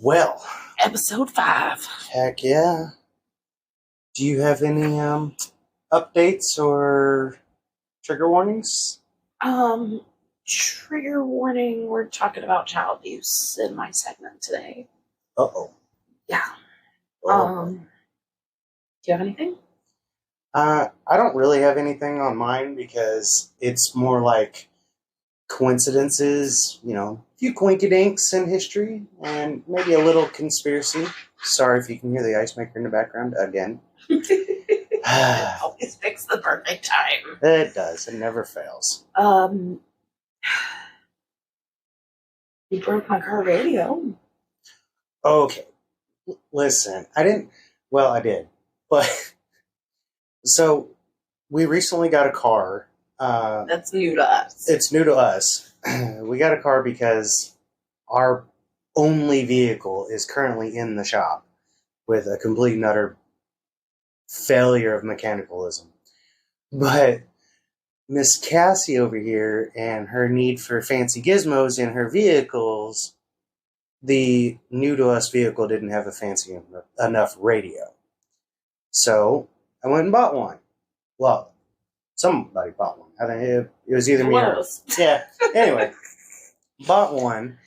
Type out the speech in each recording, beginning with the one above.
Well, Episode 5. heck yeah. Do you have any updates or trigger warnings? Trigger warning, we're talking about child abuse in my segment today. Uh-oh. Yeah. Oh. Do you have anything? I don't really have anything on mine because it's more like coincidences, a few coinkydinks in history, and maybe a little conspiracy. Sorry if you can hear the ice maker in the background again. It always picks the perfect time. It does. It never fails. You broke my car radio. Okay. Listen, I didn't. Well, I did. But, so, we recently got a car. That's new to us. It's new to us. We got a car because our only vehicle is currently in the shop with a complete and utter failure of mechanicalism. But Miss Cassie over here and her need for fancy gizmos in her vehicles, the new to us vehicle didn't have a fancy enough radio. So I went and bought one. Well, somebody bought one. I think it was either me or... Yeah. Anyway, bought one,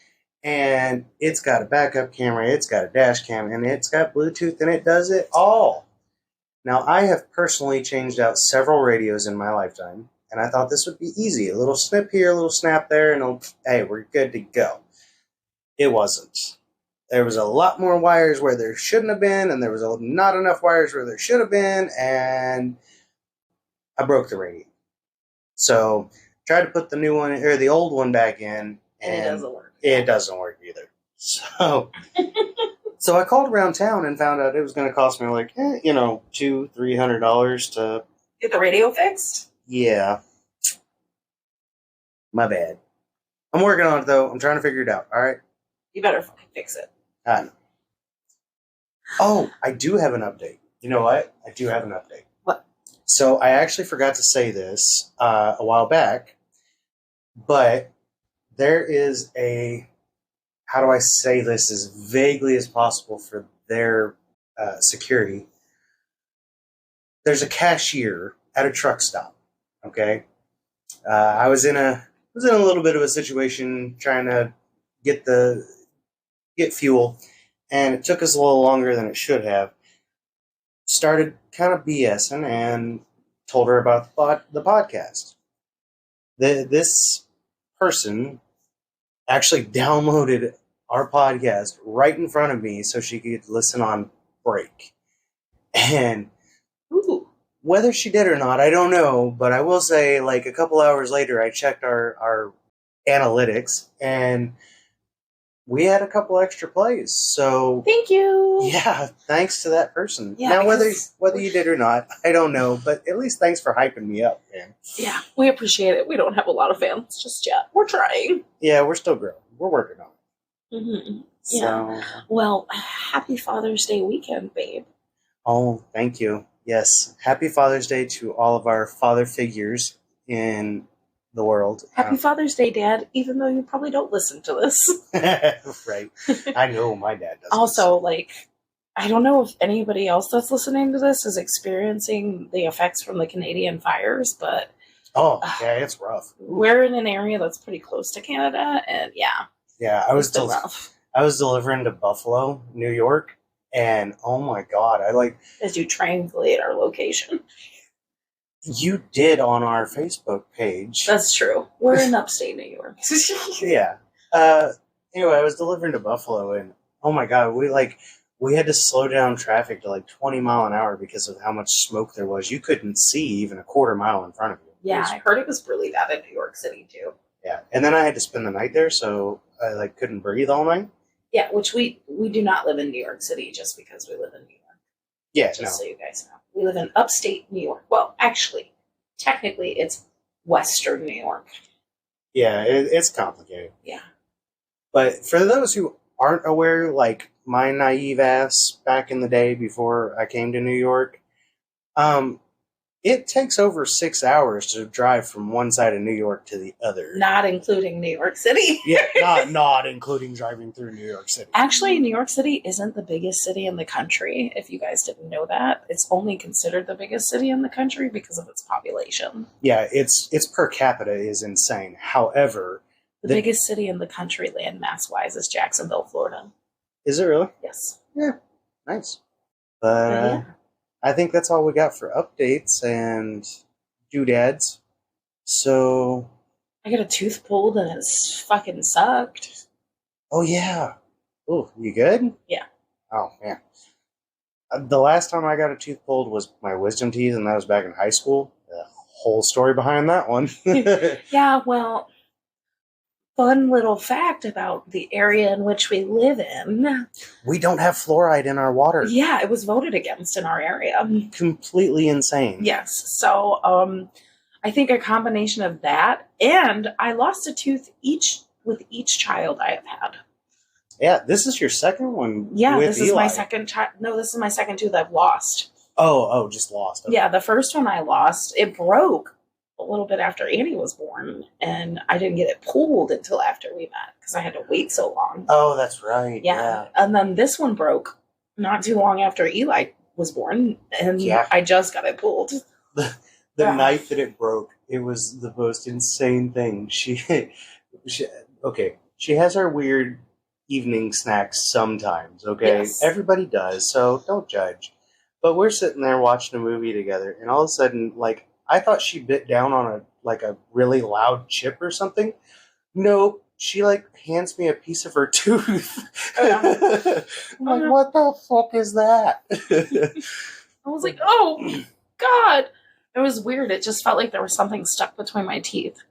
and it's got a backup camera, it's got a dash cam, and it's got Bluetooth, and it does it all. Now, I have personally changed out several radios in my lifetime, and I thought this would be easy. A little snip here, a little snap there, and hey, we're good to go. It wasn't. There was a lot more wires where there shouldn't have been, and there was not enough wires where there should have been, and I broke the radio. So, tried to put the new one, or the old one back in, and it doesn't work. It doesn't work either. So I called around town and found out it was going to cost me like, $200-$300 to get the radio fixed. Yeah, my bad. I'm working on it though. I'm trying to figure it out. All right. You better fix it. I know. Oh, I do have an update. You know what? I do have an update. What? So I actually forgot to say this a while back, but there is a, how do I say this as vaguely as possible for their security? There's a cashier at a truck stop. Okay, I was in a little bit of a situation trying to get fuel, and it took us a little longer than it should have. Started kind of BSing and told her about the podcast. This person actually downloaded our podcast right in front of me so she could listen on break. And whether she did or not, I don't know, but I will say, like, a couple hours later, I checked our analytics, and we had a couple extra plays. So thank you. Yeah, thanks to that person. Yeah, now, whether you did or not, I don't know, but at least thanks for hyping me up, man. Yeah, we appreciate it. We don't have a lot of fans just yet. We're trying. Yeah, we're still growing. We're working on it. Mm-hmm. Yeah. So, well, happy Father's Day weekend, babe. Oh, thank you. Yes. Happy Father's Day to all of our father figures in the world. Happy Father's Day, Dad, even though you probably don't listen to this. Right. I know my dad doesn't. Also, I don't know if anybody else that's listening to this is experiencing the effects from the Canadian fires, but... Oh, yeah, it's rough. We're in an area that's pretty close to Canada, and yeah. Yeah, I was delivering to Buffalo, New York, and oh my God, as you triangulate our location. You did on our Facebook page. That's true. We're in upstate New York. Yeah. Anyway, I was delivering to Buffalo, and oh my God, we had to slow down traffic to 20 mile an hour because of how much smoke there was. You couldn't see even a quarter mile in front of you. Yeah, I heard it was really bad in New York City too. Yeah, and then I had to spend the night there, so I couldn't breathe all night. Yeah, which we do not live in New York City just because we live in New York. Yeah, just so you guys know, we live in upstate New York. Well, actually, technically, it's Western New York. Yeah, it's complicated. Yeah, but for those who aren't aware, like my naive ass back in the day before I came to New York, It takes over 6 hours to drive from one side of New York to the other. Not including New York City. Yeah, not including driving through New York City. Actually, New York City isn't the biggest city in the country, if you guys didn't know that. It's only considered the biggest city in the country because of its population. Yeah, its per capita is insane. However, the biggest city in the country, landmass-wise, is Jacksonville, Florida. Is it really? Yes. Yeah, nice. But yeah. I think that's all we got for updates and doodads. So I got a tooth pulled and it's fucking sucked. Oh yeah. Oh, you good? Yeah. Oh man. The last time I got a tooth pulled was my wisdom teeth, and that was back in high school. The whole story behind that one. Yeah, well, fun little fact about the area in which we live in. We don't have fluoride in our water. Yeah, it was voted against in our area. Completely insane. Yes. So, I think a combination of that, and I lost a tooth with each child I have had. Yeah, this is your second one. Yeah, with this is Eli. my second child. No, this is my second tooth I've lost. Oh, just lost. Okay. Yeah, the first one I lost, it broke a little bit after Annie was born, and I didn't get it pulled until after we met because I had to wait so long. Oh, that's right. Yeah. And then this one broke not too long after Eli was born, and I just got it pulled. The night that it broke, it was the most insane thing. She has her weird evening snacks sometimes, okay? Yes. Everybody does, so don't judge. But we're sitting there watching a movie together, and all of a sudden, like, I thought she bit down on a really loud chip or something. Nope. She, hands me a piece of her tooth. I'm like, what the fuck is that? I was like, oh, God. It was weird. It just felt like there was something stuck between my teeth.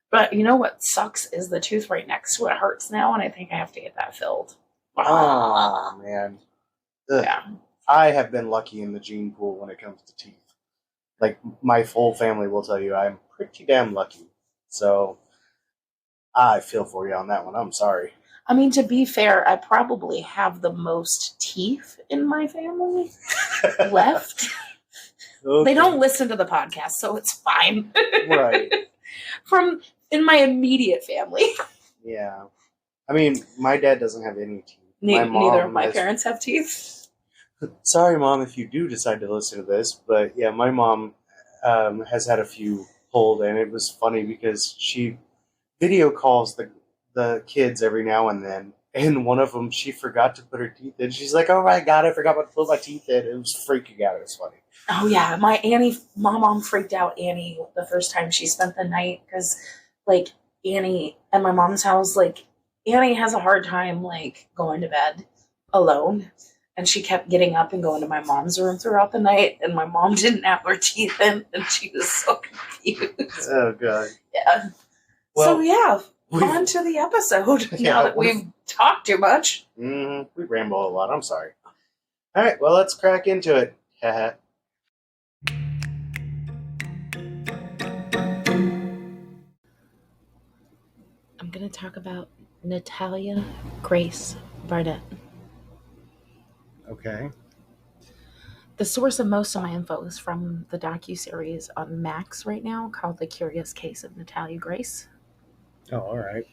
But you know what sucks is the tooth right next to it hurts now, and I think I have to get that filled. Oh, man. Ugh. Yeah. I have been lucky in the gene pool when it comes to teeth. Like, my whole family will tell you I'm pretty damn lucky. So, I feel for you on that one. I'm sorry. I mean, to be fair, I probably have the most teeth in my family left. Okay. They don't listen to the podcast, so it's fine. Right. From in my immediate family. Yeah. I mean, my dad doesn't have any teeth. Neither of my parents have teeth. Sorry, Mom, if you do decide to listen to this, but yeah, my mom has had a few pulled, and it was funny because she video calls the kids every now and then, and one of them, she forgot to put her teeth in. She's like, oh my God, I forgot to put my teeth in. It was freaking out. It was funny. Oh yeah, my mom freaked out Annie the first time she spent the night because, Annie at my mom's house, Annie has a hard time going to bed alone, and she kept getting up and going to my mom's room throughout the night, and my mom didn't have her teeth in, and she was so confused. Oh God. Yeah. Well, so yeah, on to the episode. Now that we've talked too much, we ramble a lot. I'm sorry. All right, well, let's crack into it. I'm going to talk about Natalia Grace Barnett. Okay. The source of most of my info is from the docuseries on Max right now called The Curious Case of Natalia Grace. Oh, all right.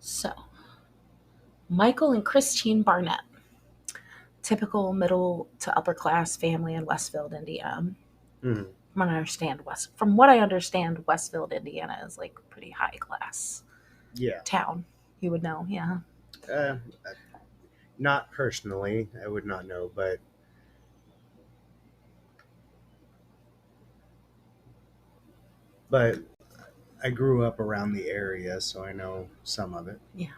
So, Michael and Christine Barnett. Typical middle to upper class family in Westfield, Indiana. Mm-hmm. From what I understand, Westfield, Indiana is pretty high class. Yeah. Town. You would know, yeah. Not personally, I would not know, but I grew up around the area, so I know some of it. Yeah.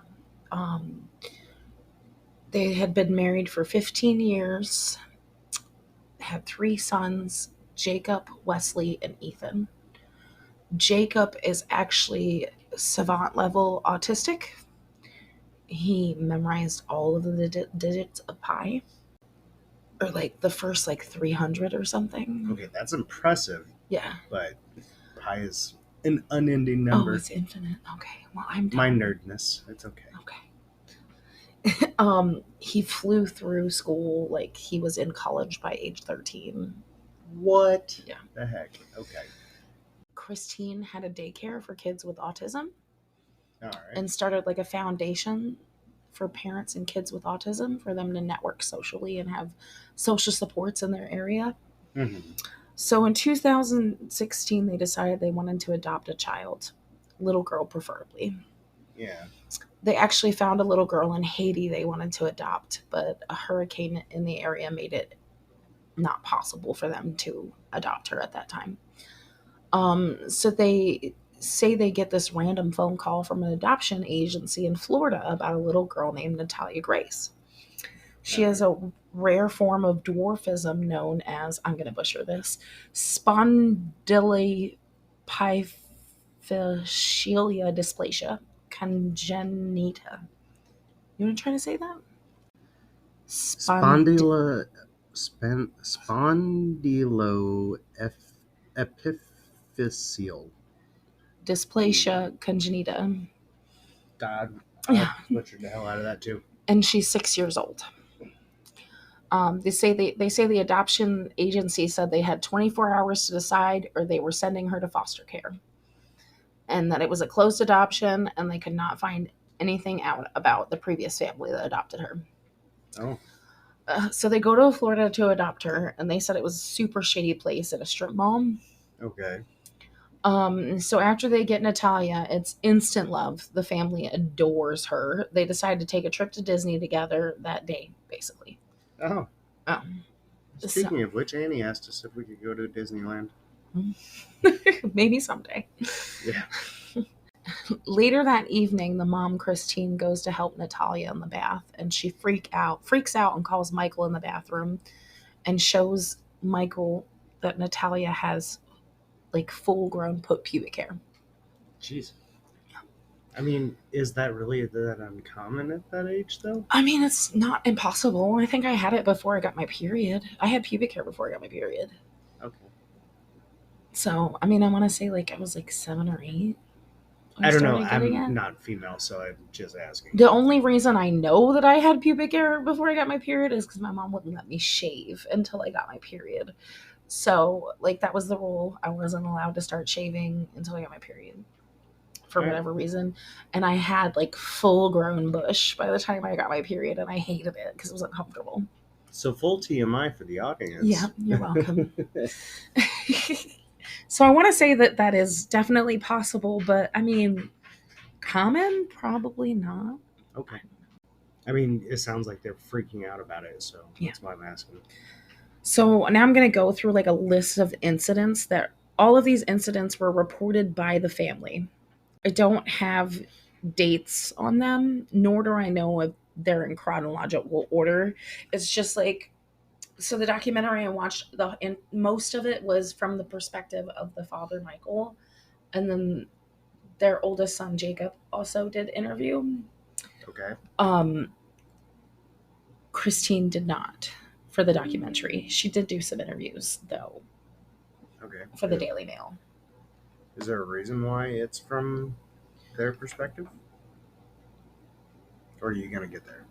They had been married for 15 years, had 3 sons, Jacob, Wesley, and Ethan. Jacob is actually savant level autistic. He memorized all of the digits of pi. Or the first 300 or something. Okay, that's impressive. Yeah. But pi is an unending number. Oh, it's infinite. Okay. Well, I'm done. My nerdness. It's okay. Okay. He flew through school he was in college by age 13. What Yeah. the heck? Okay. Christine had a daycare for kids with autism All right. and started like a foundation for parents and kids with autism for them to network socially and have social supports in their area. Mm-hmm. So in 2016, they decided they wanted to adopt a child, little girl preferably. Yeah. They actually found a little girl in Haiti they wanted to adopt, but a hurricane in the area made it not possible for them to adopt her at that time. So they say they get this random phone call from an adoption agency in Florida about a little girl named Natalia Grace. She has a rare form of dwarfism known as, I'm going to butcher this, spondyloepiphyseal dysplasia congenita. You want to try to say that? Spondyloepiphyseal. Dysplasia congenita. God, Yeah. I butchered the hell out of that too. And she's 6 years old. They say the adoption agency said they had 24 hours to decide, or they were sending her to foster care, and that it was a closed adoption, and they could not find anything out about the previous family that adopted her. Oh. So they go to Florida to adopt her, and they said it was a super shady place at a strip mall. Okay. So after they get Natalia, it's instant love. The family adores her. They decide to take a trip to Disney together that day, basically. Oh. Um, Speaking of which, Annie asked us if we could go to Disneyland. Maybe someday. Yeah. Later that evening, the mom, Christine, goes to help Natalia in the bath, and she freaks out and calls Michael in the bathroom and shows Michael that Natalia has like full-grown pubic hair. Jeez. I mean, is that really that uncommon at that age, though? I mean, it's not impossible. I think I had it before I got my period. I had pubic hair before I got my period. Okay. So, I mean, I want to say like I was like 7 or 8. I don't know. I'm not female, so I'm just asking. The only reason I know that I had pubic hair before I got my period is because my mom wouldn't let me shave until I got my period. So, like, that was the rule. I wasn't allowed to start shaving until I got my period for whatever reason. And I had, like, full-grown bush by the time I got my period, and I hated it because it was uncomfortable. So, full TMI for the audience. Yeah, you're welcome. So I want to say that that is definitely possible, but I mean, common? Probably not. Okay. I mean, it sounds like they're freaking out about it, so Yeah. that's why I'm asking. So now I'm going to go through like a list of incidents that all of these incidents were reported by the family. I don't have dates on them, nor do I know if they're in chronological order. It's just like, so the documentary I watched, and most of it was from the perspective of the father, Michael, and then their oldest son, Jacob, also did interview. Okay. Christine did not for the documentary. She did do some interviews, though. Okay. For the Daily Mail. Is there a reason why it's from their perspective? Or are you going to get there?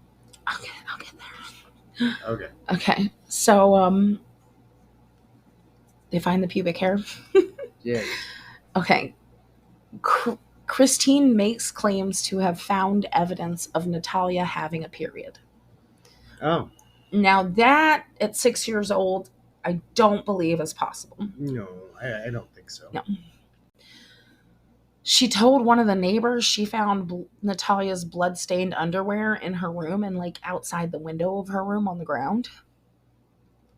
I'll get there. Okay. Okay. So, they find the pubic hair. Yeah. Okay. Christine makes claims to have found evidence of Natalia having a period. Oh. Now that at 6 years old, I don't believe is possible. No, I don't think so. No. She told one of the neighbors she found Natalia's blood-stained underwear in her room and like outside the window of her room on the ground.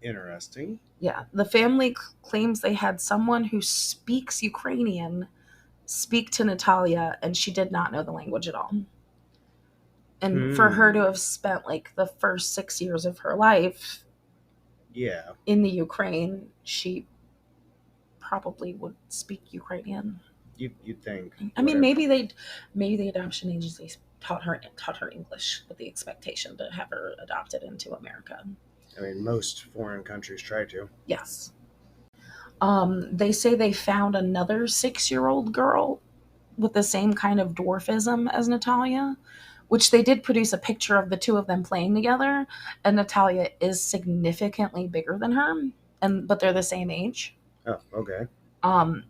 Interesting. Yeah. The family claims they had someone who speaks Ukrainian speak to Natalia, and she did not know the language at all. And for her to have spent like the first 6 years of her life in the Ukraine, she probably would speak Ukrainian. You'd think. I mean, maybe the adoption agency taught her English with the expectation to have her adopted into America. I mean, most foreign countries try to. Yes. They say they found another 6-year-old girl with the same kind of dwarfism as Natalia, which they did produce a picture of the two of them playing together, and Natalia is significantly bigger than her. but they're the same age. Oh, okay. Um,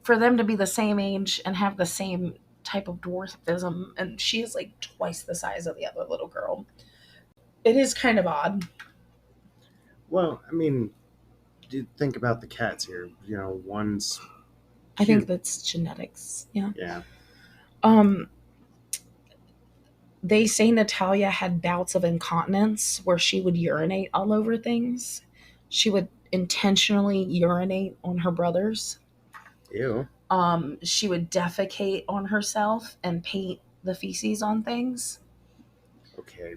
for them to be the same age and have the same type of dwarfism, and she is like twice the size of the other little girl. It is kind of odd. Well, I mean, do think about the cats here. One's I think cute. that's genetics. Yeah. Yeah. Um, they say Natalia had bouts of incontinence where she would urinate all over things. She would intentionally urinate on her brothers. Ew. She would defecate on herself and paint the feces on things. Okay.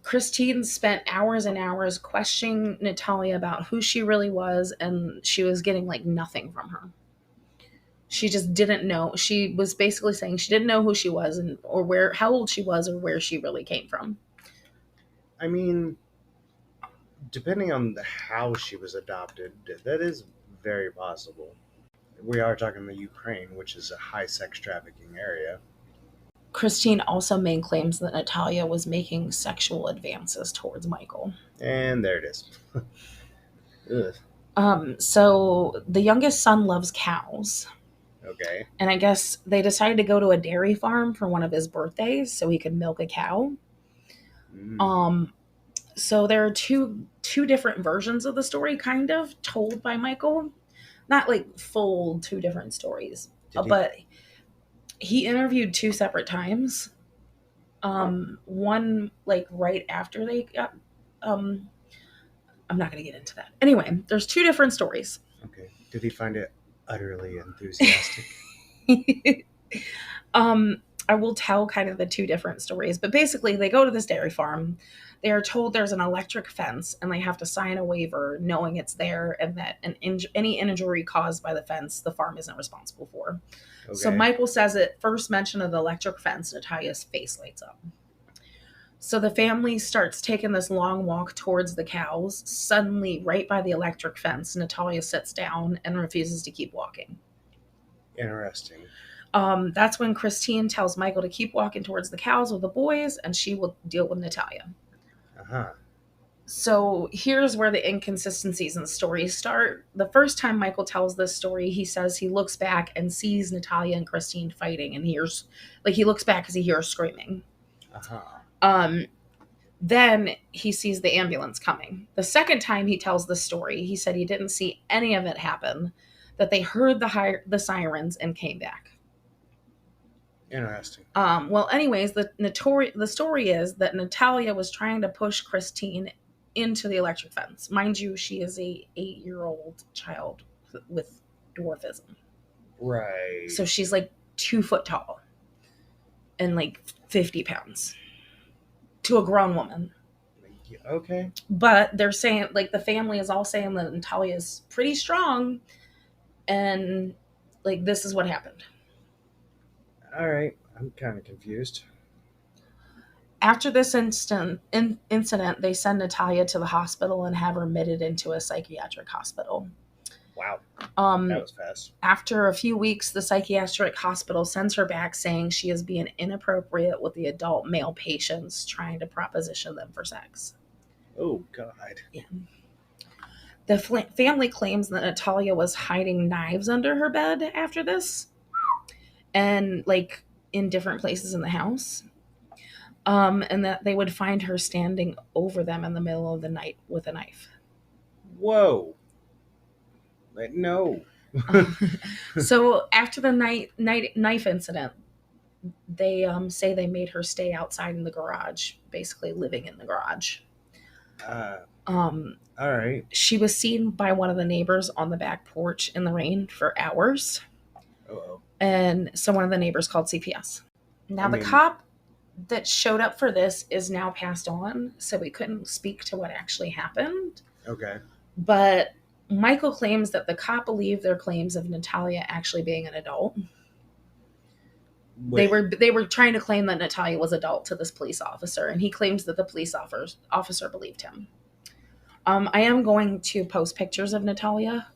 Christine spent hours and hours questioning Natalia about who she really was, and she was getting like nothing from her. She just didn't know. She was basically saying she didn't know who she was and or where how old she was or where she really came from. I mean, depending on how she was adopted, that is very possible. We are talking the Ukraine, which is a high sex trafficking area. Christine also made claims that Natalia was making sexual advances towards Michael. And there it is. Ugh. So the youngest son loves cows. Okay. And I guess they decided to go to a dairy farm for one of his birthdays so he could milk a cow. Mm. Um, so there are two different versions of the story, kind of told by Michael. Not like full two different stories, Did he? but he interviewed two separate times. One like right after they got. Um, I'm not going to get into that. Anyway, there's two different stories. Okay. Did he find it utterly enthusiastic? um, I will tell kind of the two different stories, but basically they go to this dairy farm. They are told there's an electric fence and they have to sign a waiver knowing it's there and that any injury caused by the fence, the farm isn't responsible for. Okay. So Michael says at first mention of the electric fence, Natalia's face lights up. So the family starts taking this long walk towards the cows. Suddenly, right by the electric fence, Natalia sits down and refuses to keep walking. Interesting. That's when Christine tells Michael to keep walking towards the cows with the boys, and she will deal with Natalia. Uh-huh. So here's where the inconsistencies in the story start. The first time Michael tells this story, he says he looks back and sees Natalia and Christine fighting, and hears, like, he looks back because he hears screaming. Uh-huh. Then he sees the ambulance coming. The second time he tells the story, he said he didn't see any of it happen, that they heard the sirens and came back. Interesting. Well, anyways, the story is that Natalia was trying to push Christine into the electric fence. Mind you, she is a 8-year-old child with dwarfism. Right. So she's like 2 foot tall and like 50 pounds to a grown woman. Okay. But they're saying, like, the family is all saying that Natalia is pretty strong and like this is what happened. All right. I'm kind of confused. After this incident, they send Natalia to the hospital and have her admitted into a psychiatric hospital. Wow. That was fast. After a few weeks, the psychiatric hospital sends her back saying she is being inappropriate with the adult male patients, trying to proposition them for sex. Oh, God. Yeah. The family claims that Natalia was hiding knives under her bed after this, and like in different places in the house. And that they would find her standing over them in the middle of the night with a knife. Whoa. No. So after the knife incident, they say they made her stay outside in the garage, basically living in the garage. All right. She was seen by one of the neighbors on the back porch in the rain for hours. Uh-oh. And so one of the neighbors called CPS. Now, the cop that showed up for this is now passed on, so we couldn't speak to what actually happened. Okay. But Michael claims that the cop believed their claims of Natalia actually being an adult. Wait. They were trying to claim that Natalia was adult to this police officer, and he claims that the police officer believed him. I am going to post pictures of Natalia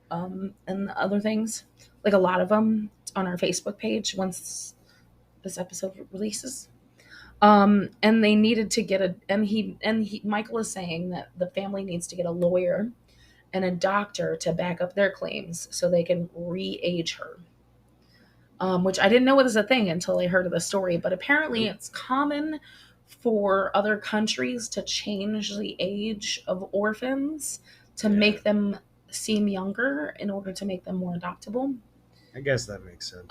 and other things, like a lot of them, on our Facebook page once this episode releases. And they needed to get Michael is saying that the family needs to get a lawyer and a doctor to back up their claims so they can re-age her. Which I didn't know was a thing until I heard of the story, but apparently it's common for other countries to change the age of orphans to make them seem younger in order to make them more adoptable. I guess that makes sense.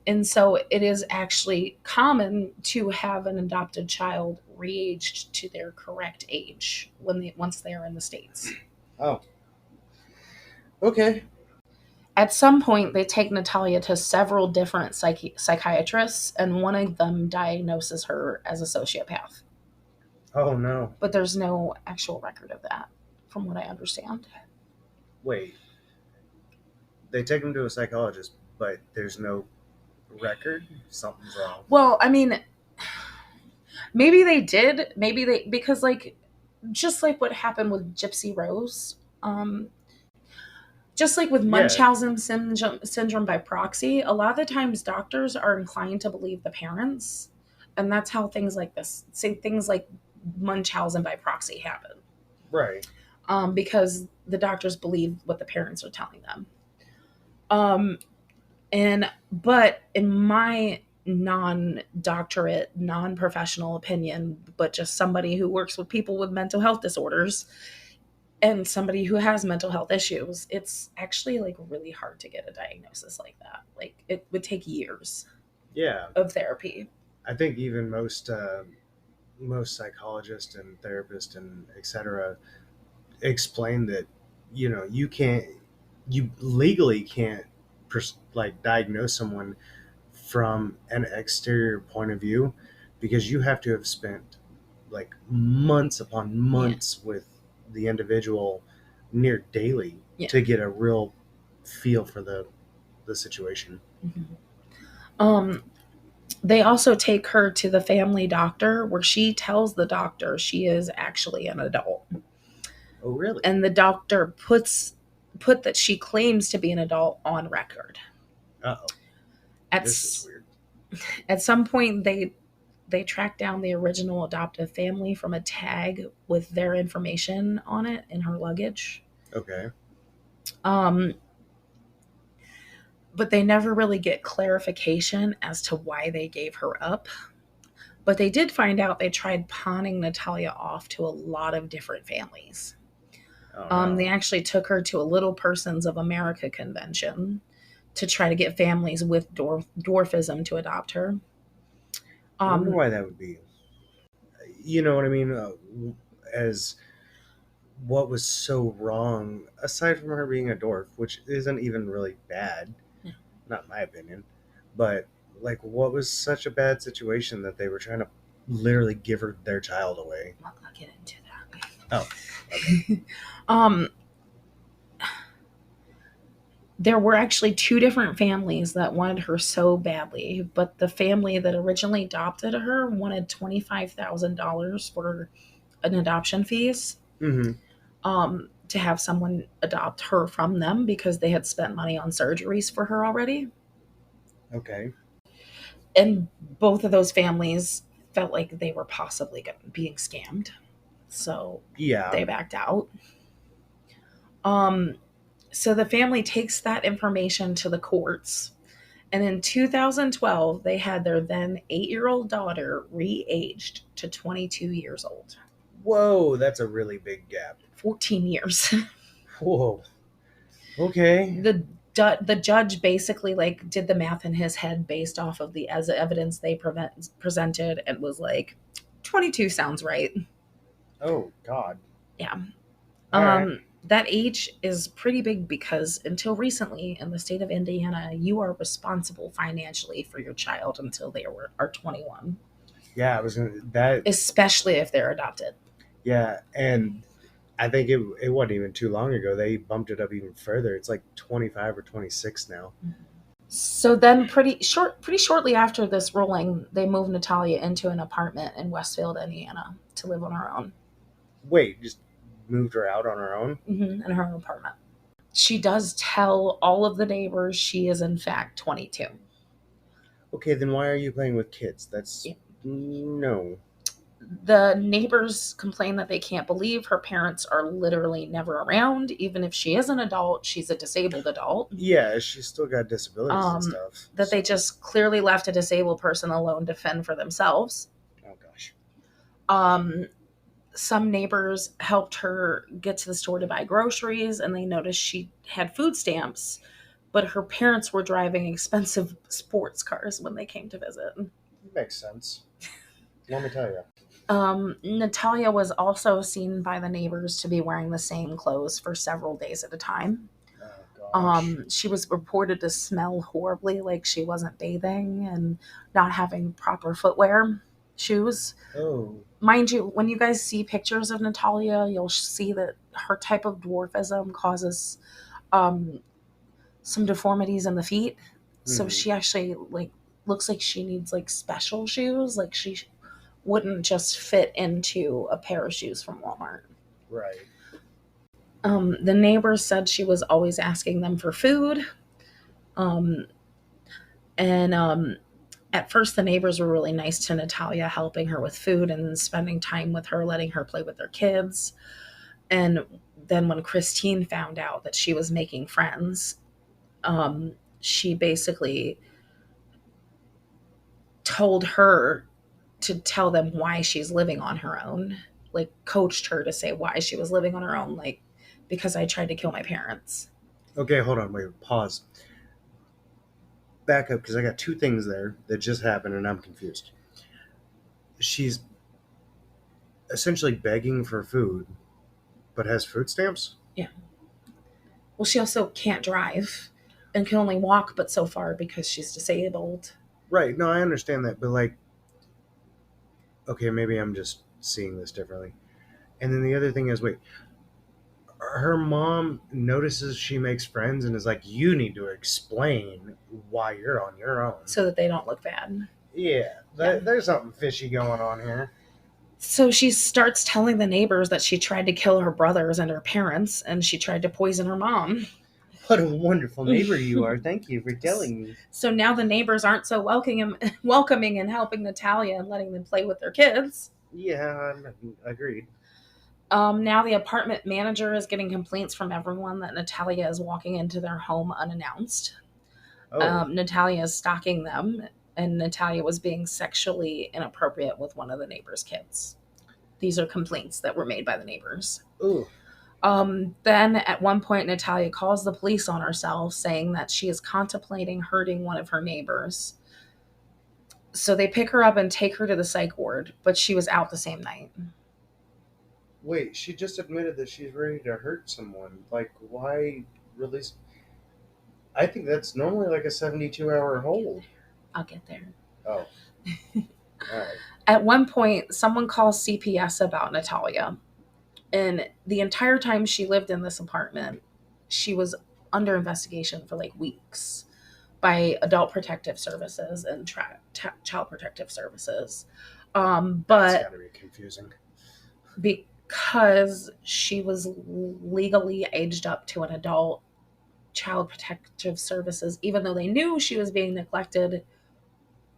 And so it is actually common to have an adopted child re-aged to their correct age once they are in the States. Oh. Okay. At some point, they take Natalia to several different psychiatrists, and one of them diagnoses her as a sociopath. Oh, no. But there's no actual record of that, from what I understand. Wait. They take him to a psychologist, but there's no record? Something's wrong. Well, I mean, maybe they did. Because, like, just like what happened with Gypsy Rose, just like with Munchausen syndrome by proxy, a lot of the times doctors are inclined to believe the parents. And that's how things like this, say things like Munchausen by proxy happen. Right. Because the doctors believe what the parents are telling them. But in my non-doctorate, non-professional opinion, but just somebody who works with people with mental health disorders and somebody who has mental health issues, it's actually like really hard to get a diagnosis like that. Like it would take years of therapy. I think even most psychologists and therapists and etc. explain that you legally can't diagnose someone from an exterior point of view because you have to have spent like months upon months with the individual near daily to get a real feel for the situation. Mm-hmm. They also take her to the family doctor where she tells the doctor she is actually an adult. Oh, really? And the doctor put that she claims to be an adult on record. Uh-oh. This is weird. At some point, they track down the original adoptive family from a tag with their information on it in her luggage. Okay. But they never really get clarification as to why they gave her up. But they did find out they tried pawning Natalia off to a lot of different families. Oh, no. They actually took her to a Little Persons of America convention to try to get families with dwarfism to adopt her. I wonder why that would be. You know what I mean? As what was so wrong, aside from her being a dwarf, which isn't even really bad, not in my opinion, but like what was such a bad situation that they were trying to literally give her their child away? I'll get into that. Oh, okay. There were actually two different families that wanted her so badly, but the family that originally adopted her wanted $25,000 for an adoption fees. Mm-hmm. To have someone adopt her from them because they had spent money on surgeries for her already. Okay. And both of those families felt like they were possibly being scammed. So they backed out. So the family takes that information to the courts. And in 2012, they had their then 8-year-old daughter re-aged to 22 years old. Whoa, that's a really big gap. 14 years. Whoa. Okay. The judge basically like did the math in his head based off of the evidence they presented and was like, 22 sounds right. Oh, God. Yeah. Right. That age is pretty big because until recently in the state of Indiana, you are responsible financially for your child until they are 21. Yeah, I was gonna that, especially if they're adopted. Yeah, and I think it wasn't even too long ago they bumped it up even further. It's like 25 or 26 now. So then, pretty shortly after this ruling, they moved Natalia into an apartment in Westfield, Indiana, to live on her own. Wait, just moved her out on her own? Mm-hmm, in her own apartment. She does tell all of the neighbors she is in fact 22. Okay, then why are you playing with kids? That's No. The neighbors complain that they can't believe her parents are literally never around. Even if she is an adult, she's a disabled adult. Yeah, she's still got disabilities and stuff. That they just clearly left a disabled person alone to fend for themselves. Oh gosh. Um, some neighbors helped her get to the store to buy groceries, and they noticed she had food stamps, but her parents were driving expensive sports cars when they came to visit. Makes sense. Let me tell you. Natalia was also seen by the neighbors to be wearing the same clothes for several days at a time. Oh gosh. She was reported to smell horribly, like she wasn't bathing and not having proper footwear, shoes. Oh. Mind you, when you guys see pictures of Natalia, you'll see that her type of dwarfism causes um, some deformities in the feet. So Hmm. she actually like looks like she needs like special shoes. Like she wouldn't just fit into a pair of shoes from Walmart. Right. The neighbors said she was always asking them for food. Um, and at first, the neighbors were really nice to Natalia, helping her with food and spending time with her, letting her play with their kids. And then when Christine found out that she was making friends, she basically told her to tell them why she's living on her own, like coached her to say why she was living on her own, like because I tried to kill my parents. Okay, hold on. Wait. Pause. Back up because I got two things there that just happened and I'm confused. She's essentially begging for food, but has food stamps. Yeah. Well, she also can't drive and can only walk but so far because she's disabled. Right. No, I understand that, but like, okay, maybe I'm just seeing this differently. And then the other thing is, wait, her mom notices she makes friends and is like, "You need to explain why you're on your own." So that they don't look bad. Yeah, Yeah. there's something fishy going on here. So she starts telling the neighbors that she tried to kill her brothers and her parents, and she tried to poison her mom. What a wonderful neighbor you are. Thank you for telling me. So now the neighbors aren't so welcoming and helping Natalia and letting them play with their kids. Yeah, agreed. Now the apartment manager is getting complaints from everyone that Natalia is walking into their home unannounced. Oh, Natalia is stalking them, and Natalia was being sexually inappropriate with one of the neighbors' kids. These are complaints that were made by the neighbors. ooh. Then at one point, Natalia calls the police on herself, saying that she is contemplating hurting one of her neighbors. So they pick her up and take her to the psych ward, but she was out the same night. Wait, she just admitted that she's ready to hurt someone. Like, why release? I think that's normally like a 72-hour hold. I'll get there. Oh, all right. At one point, someone calls CPS about Natalia. And the entire time she lived in this apartment, she was under investigation for like weeks by Adult Protective Services and Child Protective Services. That's But got to be confusing. because she was legally aged up to an adult, Child Protective Services, even though they knew she was being neglected,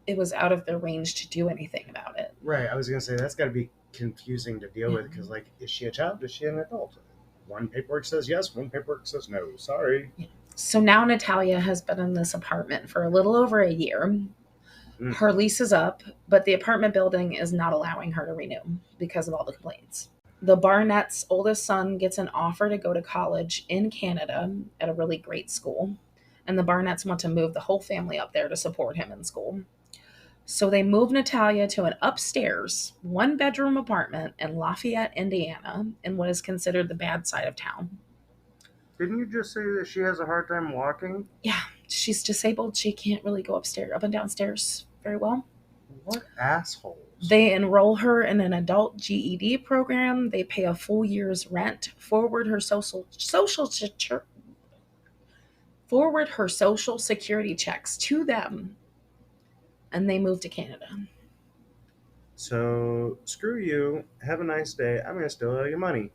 it was out of their range to do anything about it. Right. I was gonna say that's got to be confusing to deal with Yeah. because, like, is she a child? Is she an adult? One paperwork says yes. One paperwork says no. Sorry. So now Natalia has been in this apartment for a little over a year. Mm. Her lease is up, but the apartment building is not allowing her to renew because of all the complaints. The Barnett's oldest son gets an offer to go to college in Canada at a really great school, and the Barnetts want to move the whole family up there to support him in school. So they move Natalia to an upstairs, one bedroom apartment in Lafayette, Indiana, in what is considered the bad side of town. Didn't you just say that she has a hard time walking? Yeah, she's disabled. She can't really go upstairs, up and downstairs very well. What assholes? They enroll her in an adult GED program. They pay a full year's rent, forward her social security checks to them, and they move to Canada. So screw you. Have a nice day. I'm gonna steal all your money.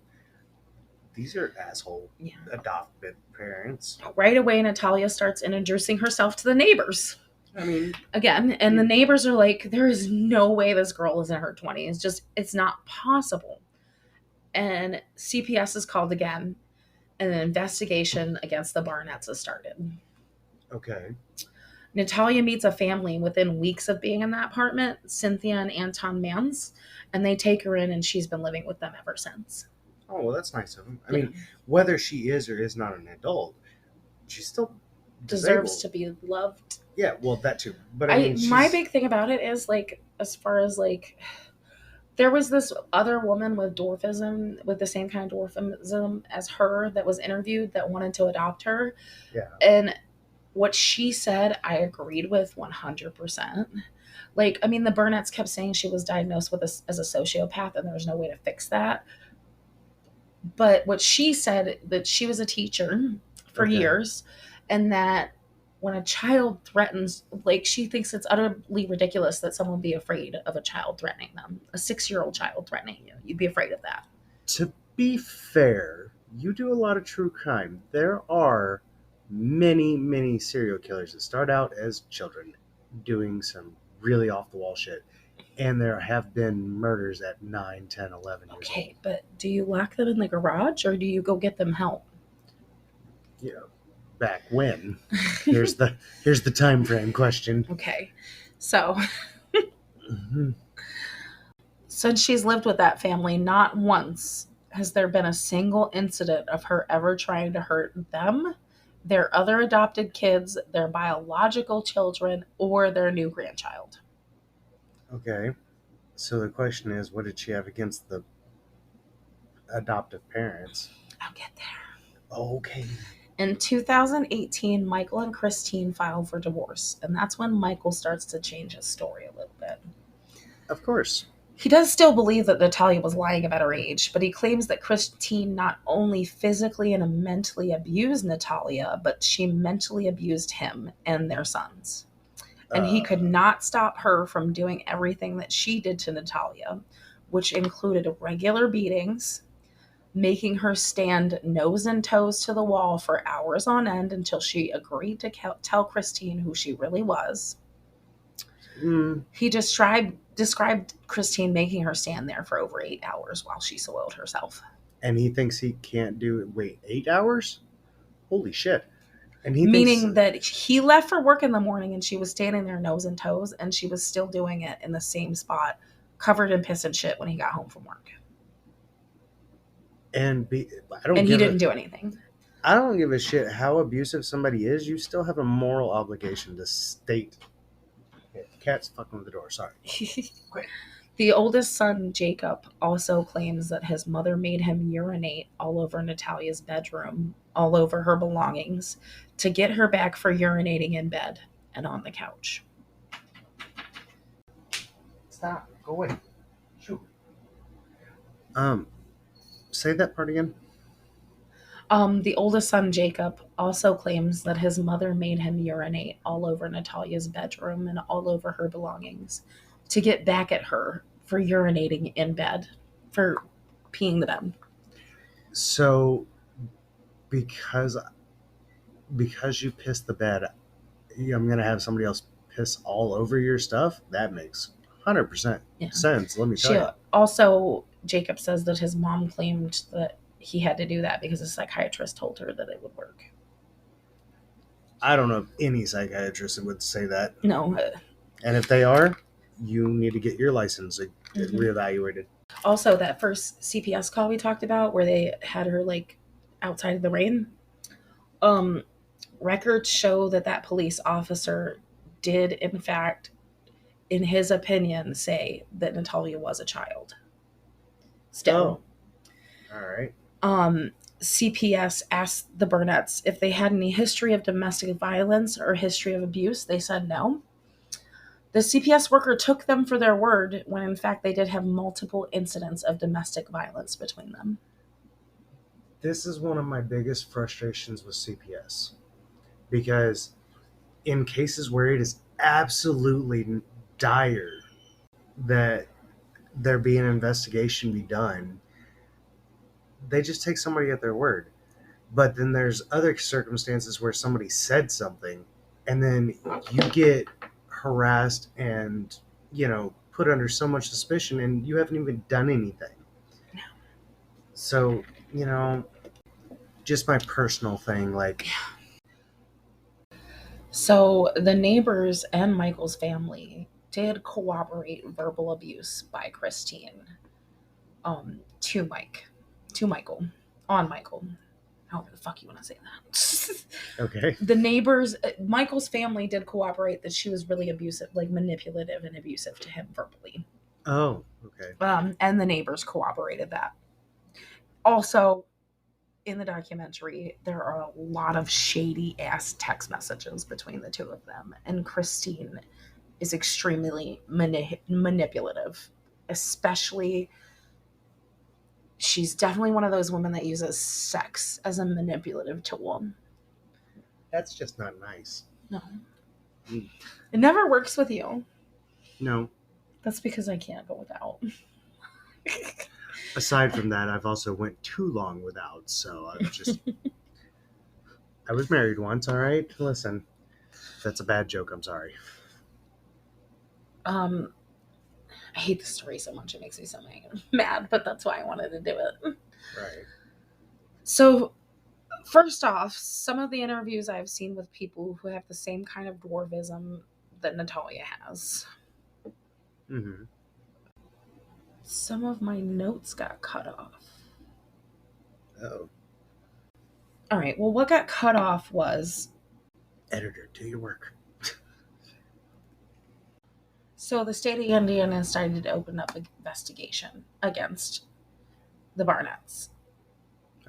These are asshole Yeah. adopted parents. Right away, Natalia starts introducing herself to the neighbors. I mean, Again, and the neighbors are like, there is no way this girl is in her 20s. Just, it's not possible. And CPS is called again, and an investigation against the Barnetts has started. okay. Natalia meets a family within weeks of being in that apartment, Cynthia and Anton Mans, and they take her in, and she's been living with them ever since. Oh, well, that's nice of him. I Yeah. mean, whether she is or is not an adult, she's still Deserves disabled. to be loved. Yeah, well, that too. But I mean, My big thing about it is like, as far as like, there was this other woman with dwarfism, with the same kind of dwarfism as her, that was interviewed that wanted to adopt her. Yeah. And what she said, I agreed with 100%. Like, I mean, the Burnetts kept saying she was diagnosed with as a sociopath and there was no way to fix that. But what she said, that she was a teacher for Okay. years, and that when a child threatens, like, she thinks it's utterly ridiculous that someone would be afraid of a child threatening them. A 6-year-old child threatening you. You'd be afraid of that. To be fair, you do a lot of true crime. There are many, many serial killers that start out as children doing some really off the wall shit. And there have been murders at 9, 10, 11 years Okay, but do you lock them in the garage or do you go get them help? old. You know, back when. Here's the time frame question. Okay. So, Mhm. since she's lived with that family, not once has there been a single incident of her ever trying to hurt them, their other adopted kids, their biological children, or their new grandchild. Okay. So the question is, what did she have against the adoptive parents? I'll get there. Okay. In 2018, Michael and Christine filed for divorce, and that's when Michael starts to change his story a little bit. Of course. He does still believe that Natalia was lying about her age, but he claims that Christine not only physically and mentally abused Natalia, but she mentally abused him and their sons. And he could not stop her from doing everything that she did to Natalia, which included regular beatings, making her stand nose and toes to the wall for hours on end until she agreed to tell Christine who she really was. He described Christine making her stand there for over 8 hours while she soiled herself. And he thinks he can't do it. Wait, 8 hours? Holy shit. And Meaning that he left for work in the morning and she was standing there nose and toes and she was still doing it in the same spot, covered in piss and shit when he got home from work. And he didn't do anything. I don't give a shit how abusive somebody is. You still have a moral obligation to state. Cat's fucking with the door. Sorry. The oldest son, Jacob, also claims that his mother made him urinate all over Natalia's bedroom, all over her belongings, to get her back for urinating in bed and on the couch. Stop. Go away. Shoot. Say that part again. The oldest son, Jacob, also claims that his mother made him urinate all over Natalia's bedroom and all over her belongings to get back at her for urinating in bed, for peeing the bed. So, because you pissed the bed, I'm going to have somebody else piss all over your stuff? That makes 100% sense, let me tell you. Also, Jacob says that his mom claimed that he had to do that because a psychiatrist told her that it would work. I don't know if any psychiatrist would say that. No. And if they are, you need to get your license reevaluated. Also, that first CPS call we talked about where they had her like outside of the rain, records show that police officer did in fact, in his opinion, say that Natalia was a child. Still. Oh. All right. CPS asked the Burnetts if they had any history of domestic violence or history of abuse. They said no. The CPS worker took them for their word when in fact they did have multiple incidents of domestic violence between them. This is one of my biggest frustrations with CPS, because in cases where it is absolutely dire that there be an investigation be done, they just take somebody at their word. But then there's other circumstances where somebody said something and then you get harassed and, put under so much suspicion, and you haven't even done anything. So, just my personal thing, like, So the neighbors and Michael's family did corroborate verbal abuse by Christine to Michael, on Michael. However the fuck you want to say that. okay. The neighbors, Michael's family did cooperate that she was really abusive, like manipulative and abusive to him verbally. Oh, okay. And the neighbors corroborated that. Also, in the documentary, there are a lot of shady ass text messages between the two of them, and Christine is extremely manipulative, especially. She's definitely one of those women that uses sex as a manipulative tool. That's just not nice. No. Mm. It never works with you. No. That's because I can't go without. Aside from that, I've also went too long without, so I'm just... I was married once, all right? Listen, if that's a bad joke, I'm sorry. I hate the story so much. It makes me so mad, but that's why I wanted to do it. Right. So, first off, some of the interviews I've seen with people who have the same kind of dwarfism that Natalia has. Mm-hmm. Some of my notes got cut off. Oh. All right, well, what got cut off was... Editor, do your work. So the state of Indiana started to open up an investigation against the Barnetts.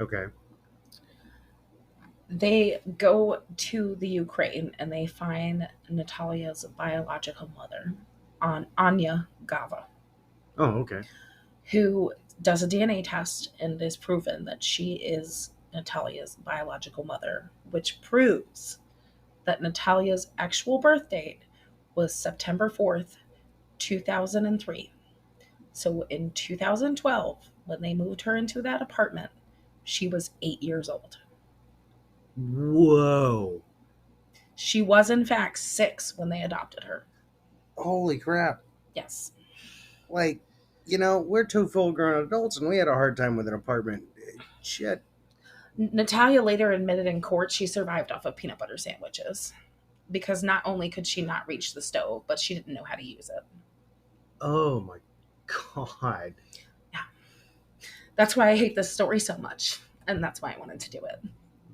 Okay. They go to the Ukraine and they find Natalia's biological mother, Anya Gava, Oh, okay. who does a DNA test and is proven that she is Natalia's biological mother, which proves that Natalia's actual birth date was September 4th, 2003. So in 2012, when they moved her into that apartment, she was 8 years old. Whoa. She was, in fact, 6 when they adopted her. Holy crap. Yes. Like, we're two full-grown adults, and we had a hard time with an apartment. Shit. Natalia later admitted in court she survived off of peanut butter sandwiches because not only could she not reach the stove, but she didn't know how to use it. Oh, my God. Yeah. That's why I hate this story so much, and that's why I wanted to do it.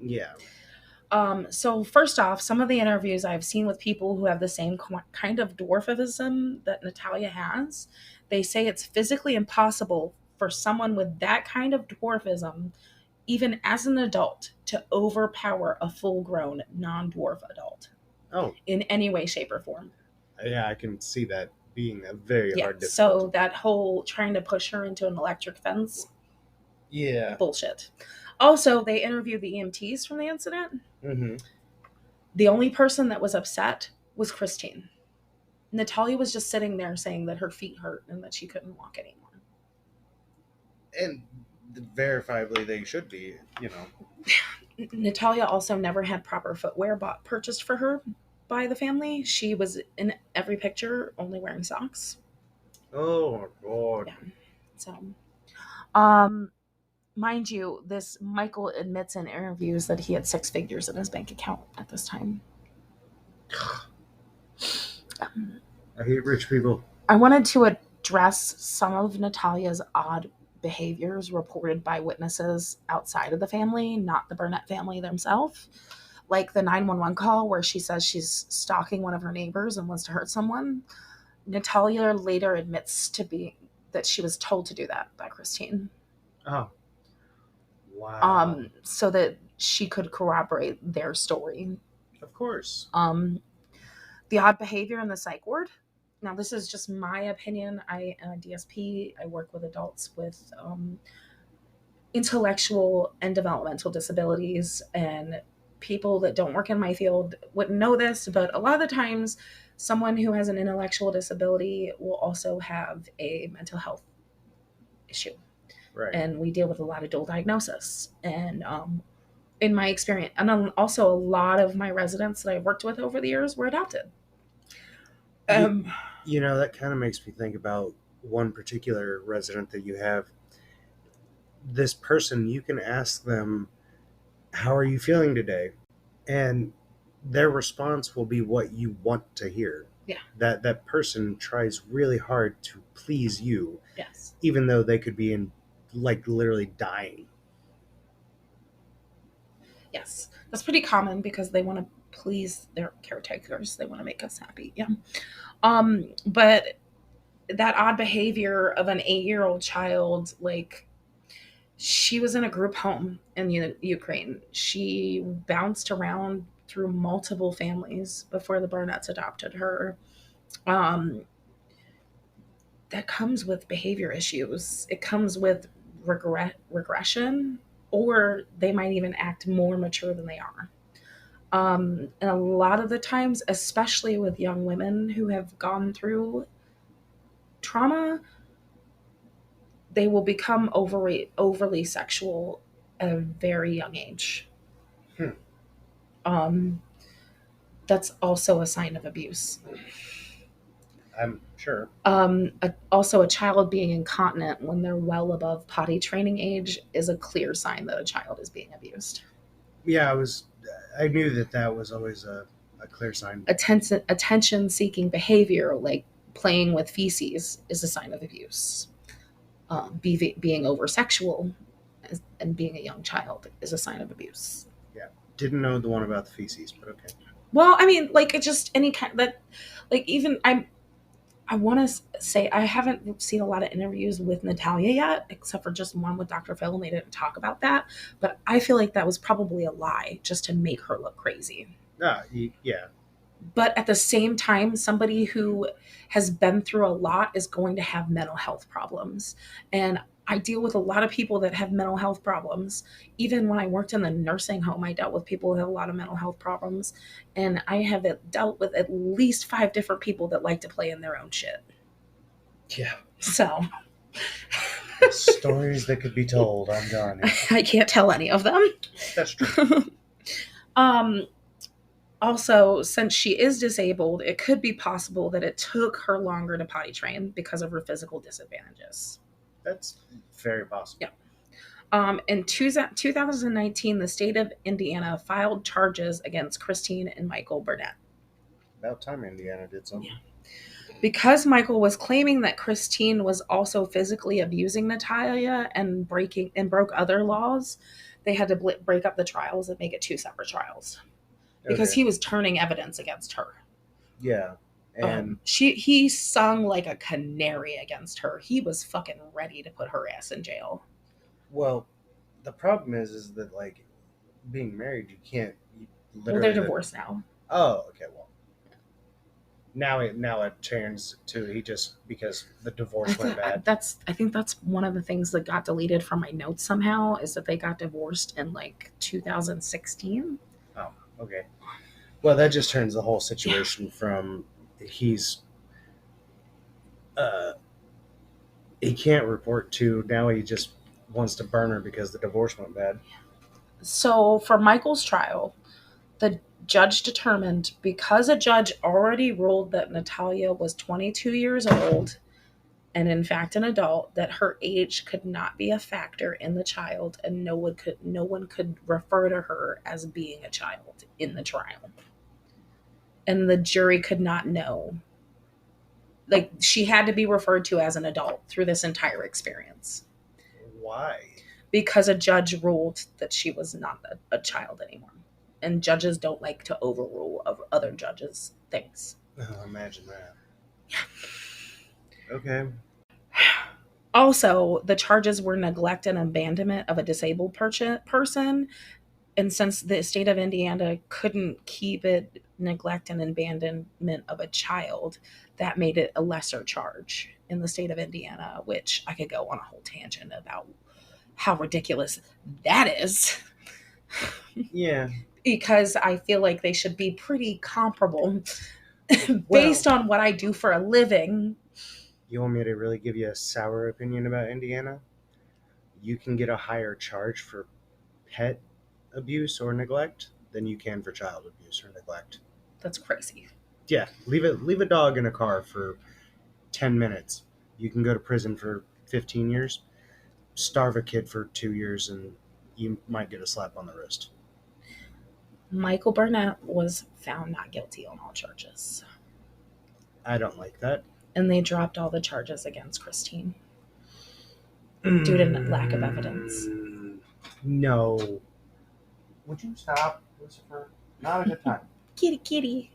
Yeah. So first off, some of the interviews I've seen with people who have the same kind of dwarfism that Natalia has, they say it's physically impossible for someone with that kind of dwarfism, even as an adult, to overpower a full-grown non-dwarf adult. Oh. In any way, shape, or form. Yeah, I can see that being a very hard difficulty. So that whole trying to push her into an electric fence, yeah, bullshit. Also, they interviewed the EMTs from the incident. Mm-hmm. The only person that was upset was Christine. Natalia was just sitting there saying that her feet hurt and that she couldn't walk anymore. And verifiably, they should be, Natalia also never had proper footwear purchased for her by the family. She was in every picture only wearing socks. Oh my God. Yeah. So, mind you, this Michael admits in interviews that he had 6 figures in his bank account at this time. I hate rich people. I wanted to address some of Natalia's odd behaviors reported by witnesses outside of the family, not the Burnett family themselves. Like the 911 call where she says she's stalking one of her neighbors and wants to hurt someone. Natalia later admits that she was told to do that by Christine. Oh. Wow. So that she could corroborate their story. Of course. The odd behavior in the psych ward. Now, this is just my opinion. I am a DSP. I work with adults with intellectual and developmental disabilities, and people that don't work in my field wouldn't know this, but a lot of the times someone who has an intellectual disability will also have a mental health issue. Right. And we deal with a lot of dual diagnosis. And in my experience, and also a lot of my residents that I've worked with over the years were adopted. You, Um, that kind of makes me think about one particular resident that you have. This person, you can ask them, "How are you feeling today?" And their response will be what you want to hear. yeah, That person tries really hard to please you, yes, even though they could be in like literally dying. yes. That's pretty common because they want to please their caretakers. They want to make us happy. Yeah. But that odd behavior of an 8-year-old child, like she was in a group home in Ukraine. She bounced around through multiple families before the Barnetts adopted her. Um, that comes with behavior issues. It comes with regression, or they might even act more mature than they are. And a lot of the times, especially with young women who have gone through trauma, they will become overly sexual at a very young age. Hmm. Um, that's also a sign of abuse. I'm sure. Also, a child being incontinent when they're well above potty training age is a clear sign that a child is being abused. Yeah, I knew that was always a clear sign. Attention seeking behavior, like playing with feces, is a sign of abuse. Being over sexual and being a young child is a sign of abuse. Yeah, didn't know the one about the feces, but okay. Well, I mean, like, it's just any kind that, like, even I want to say I haven't seen a lot of interviews with Natalia yet, except for just one with Dr. Phil, and they didn't talk about that. But I feel like that was probably a lie just to make her look crazy. Yeah, But at the same time, somebody who has been through a lot is going to have mental health problems. And I deal with a lot of people that have mental health problems. Even when I worked in the nursing home, I dealt with people who have a lot of mental health problems. And I have dealt with at least 5 different people that like to play in their own shit. yeah. So Stories that could be told. I'm telling you. I can't tell any of them. That's true. um, Also, since she is disabled, it could be possible that it took her longer to potty train because of her physical disadvantages. That's very possible. Yeah. In 2019, the state of Indiana filed charges against Christine and Michael Burnett. About time Indiana did something. Yeah. Because Michael was claiming that Christine was also physically abusing Natalia and broke other laws, they had to break up the trials and make it 2 separate trials because Okay. he was turning evidence against her. Yeah, and He sung like a canary against her. He was fucking ready to put her ass in jail. well, the problem is that like being married, you can't Well, they're literally. divorced now. Oh, okay. Well, now it turns to he just because the divorce went bad. I think that's one of the things that got deleted from my notes somehow is that they got divorced in like 2016. Oh, okay. Well, that just turns the whole situation from he's uh he can't report to now he just wants to burn her because the divorce went bad. So for Michael's trial, the judge determined because a judge already ruled that Natalia was 22 years old and in fact an adult, that her age could not be a factor in the child and no one could refer to her as being a child in the trial. And the jury could not know. Like she had to be referred to as an adult through this entire experience Why? because a judge ruled that she was not a child anymore. And judges don't like to overrule of other judges' things. Oh, imagine that. Okay. Also, the charges were neglect and abandonment of a disabled person. And since the state of Indiana couldn't keep it neglect and abandonment of a child, that made it a lesser charge in the state of Indiana, which I could go on a whole tangent about how ridiculous that is. Yeah. Because I feel like they should be pretty comparable Well, based on what I do for a living. you want me to really give you a sour opinion about Indiana? You can get a higher charge for pet abuse or neglect than you can for child abuse or neglect. That's crazy. Yeah, leave a dog in a car for 10 minutes. You can go to prison for 15 years. Starve a kid for 2 years, and you might get a slap on the wrist. Michael Burnett was found not guilty on all charges, I don't like that. and they dropped all the charges against Christine due to lack of evidence. No. Would you stop, Lucifer? Not a good time. Kitty, kitty.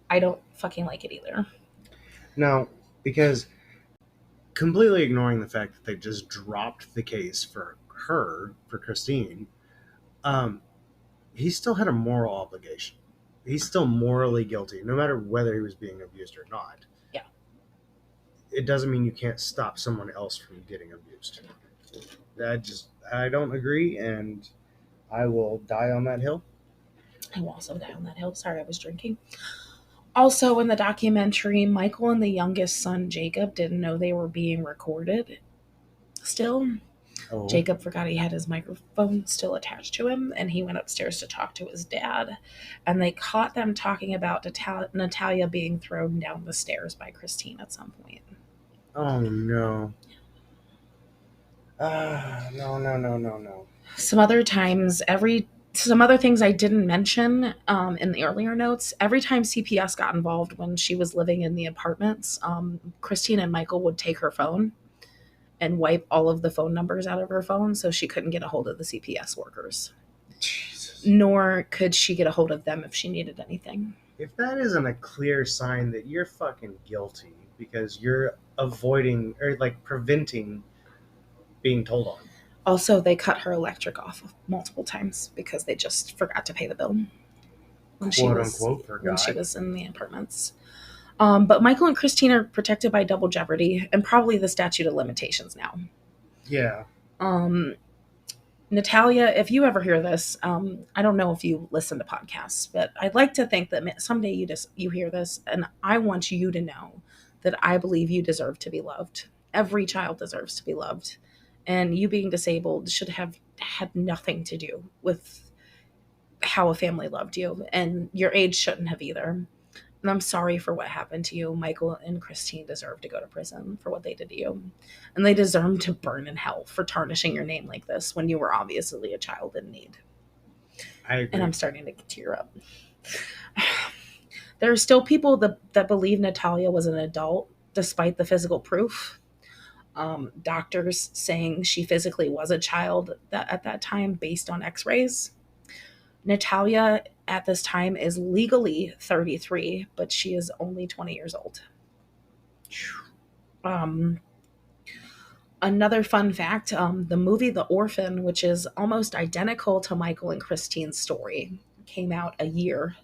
I don't fucking like it either. No, because completely ignoring the fact that they just dropped the case for her, for Christine, um, he still had a moral obligation. He's still morally guilty, no matter whether he was being abused or not. Yeah. It doesn't mean you can't stop someone else from getting abused. I don't agree, and I will die on that hill. I will also die on that hill. Sorry, I was drinking. Also, in the documentary, Michael and the youngest son, Jacob, didn't know they were being recorded still. Oh. Jacob forgot he had his microphone still attached to him, and he went upstairs to talk to his dad. And they caught them talking about Natalia being thrown down the stairs by Christine at some point. Oh, no. No. Some other things I didn't mention in the earlier notes. Every time CPS got involved when she was living in the apartments, Christine and Michael would take her phone and wipe all of the phone numbers out of her phone so she couldn't get a hold of the CPS workers. Jesus. Nor could she get a hold of them if she needed anything. If that isn't a clear sign that you're fucking guilty because you're avoiding or like preventing being told on. Also, they cut her electric off multiple times because they just forgot to pay the bill when she was in the apartments. But Michael and Christine are protected by double jeopardy and probably the statute of limitations now. Yeah. Natalia, if you ever hear this, I don't know if you listen to podcasts, but I'd like to think that someday you hear this, and I want you to know that I believe you deserve to be loved. Every child deserves to be loved, and you being disabled should have had nothing to do with how a family loved you, and your age shouldn't have either. And I'm sorry for what happened to you. Michael and Christine deserve to go to prison for what they did to you. And they deserve to burn in hell for tarnishing your name like this when you were obviously a child in need. I agree. And I'm starting to tear up. There are still people that believe Natalia was an adult despite the physical proof. Doctors saying she physically was a child at that time based on x-rays. Natalia at this time is legally 33, but she is only 20 years old. Another fun fact, the movie The Orphan, which is almost identical to Michael and Christine's story, came out a year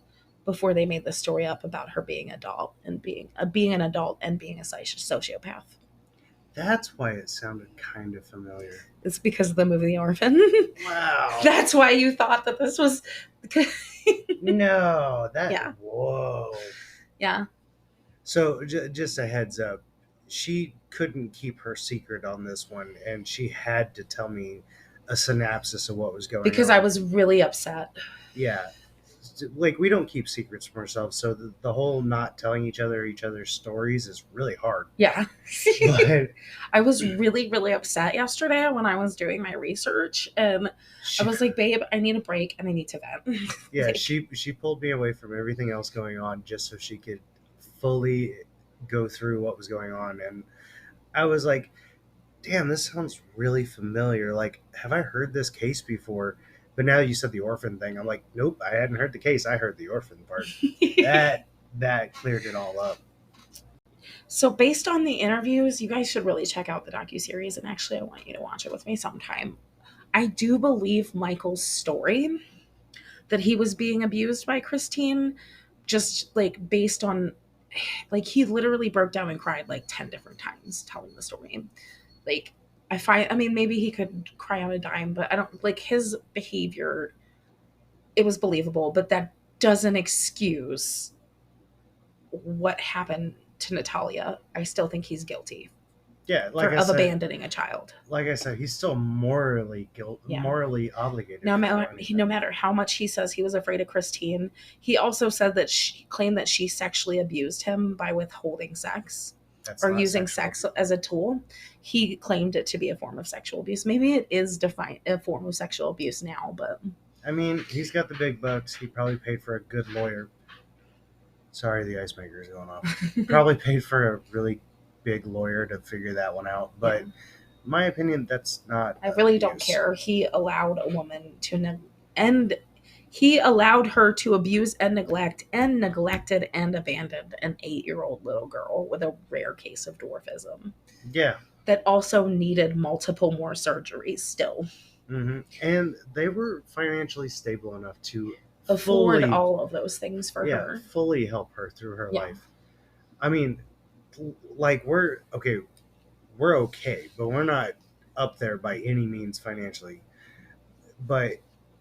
before they made the story up about her being an adult and being a sociopath. That's why it sounded kind of familiar. It's because of the movie The Orphan. Wow. That's why you thought that this was... No, that... Yeah. Whoa. Yeah. So, just a heads up. She couldn't keep her secret on this one, and she had to tell me a synopsis of what was going on. Because I was really upset. Yeah. Like, we don't keep secrets from ourselves, so the whole not telling each other's stories is really hard. Yeah. But I was really, really upset yesterday when I was doing my research, and I was like, babe, I need a break and I need to vent. Yeah, she pulled me away from everything else going on just so she could fully go through what was going on. And I was like, damn, this sounds really familiar. Like, have I heard this case before? But now you said the orphan thing. I'm like, nope, I hadn't heard the case. I heard the orphan part. that cleared it all up. So based on the interviews, you guys should really check out the docuseries, and actually I want you to watch it with me sometime. I do believe Michael's story that he was being abused by Christine, just like based on, like, he literally broke down and cried like 10 different times telling the story. Like, I mean, maybe he could cry on a dime, but I don't, like, his behavior, it was believable, but that doesn't excuse what happened to Natalia. I still think he's guilty Yeah, of abandoning a child. like I said, he's still morally Yeah. morally obligated. No for matter, running that. no matter how much he says he was afraid of Christine, he also said that she claimed that she sexually abused him by withholding sex That's or not using sexual. sex as a tool. He claimed it to be a form of sexual abuse. Maybe it is defined a form of sexual abuse now, but I mean, he's got the big bucks. He probably paid for a good lawyer. Sorry, the ice maker is going off. Probably paid for a really big lawyer to figure that one out. But yeah. in my opinion, that's not. I really don't abuse. care. He allowed a woman to and he allowed her to abuse and neglect and neglected and abandoned an 8-year-old little girl with a rare case of dwarfism. Yeah. That also needed multiple more surgeries still. Mm-hmm. And they were financially stable enough to Afford all of those things for her. fully help her through her Yeah. life. I mean, like we're okay, but we're not up there by any means financially. But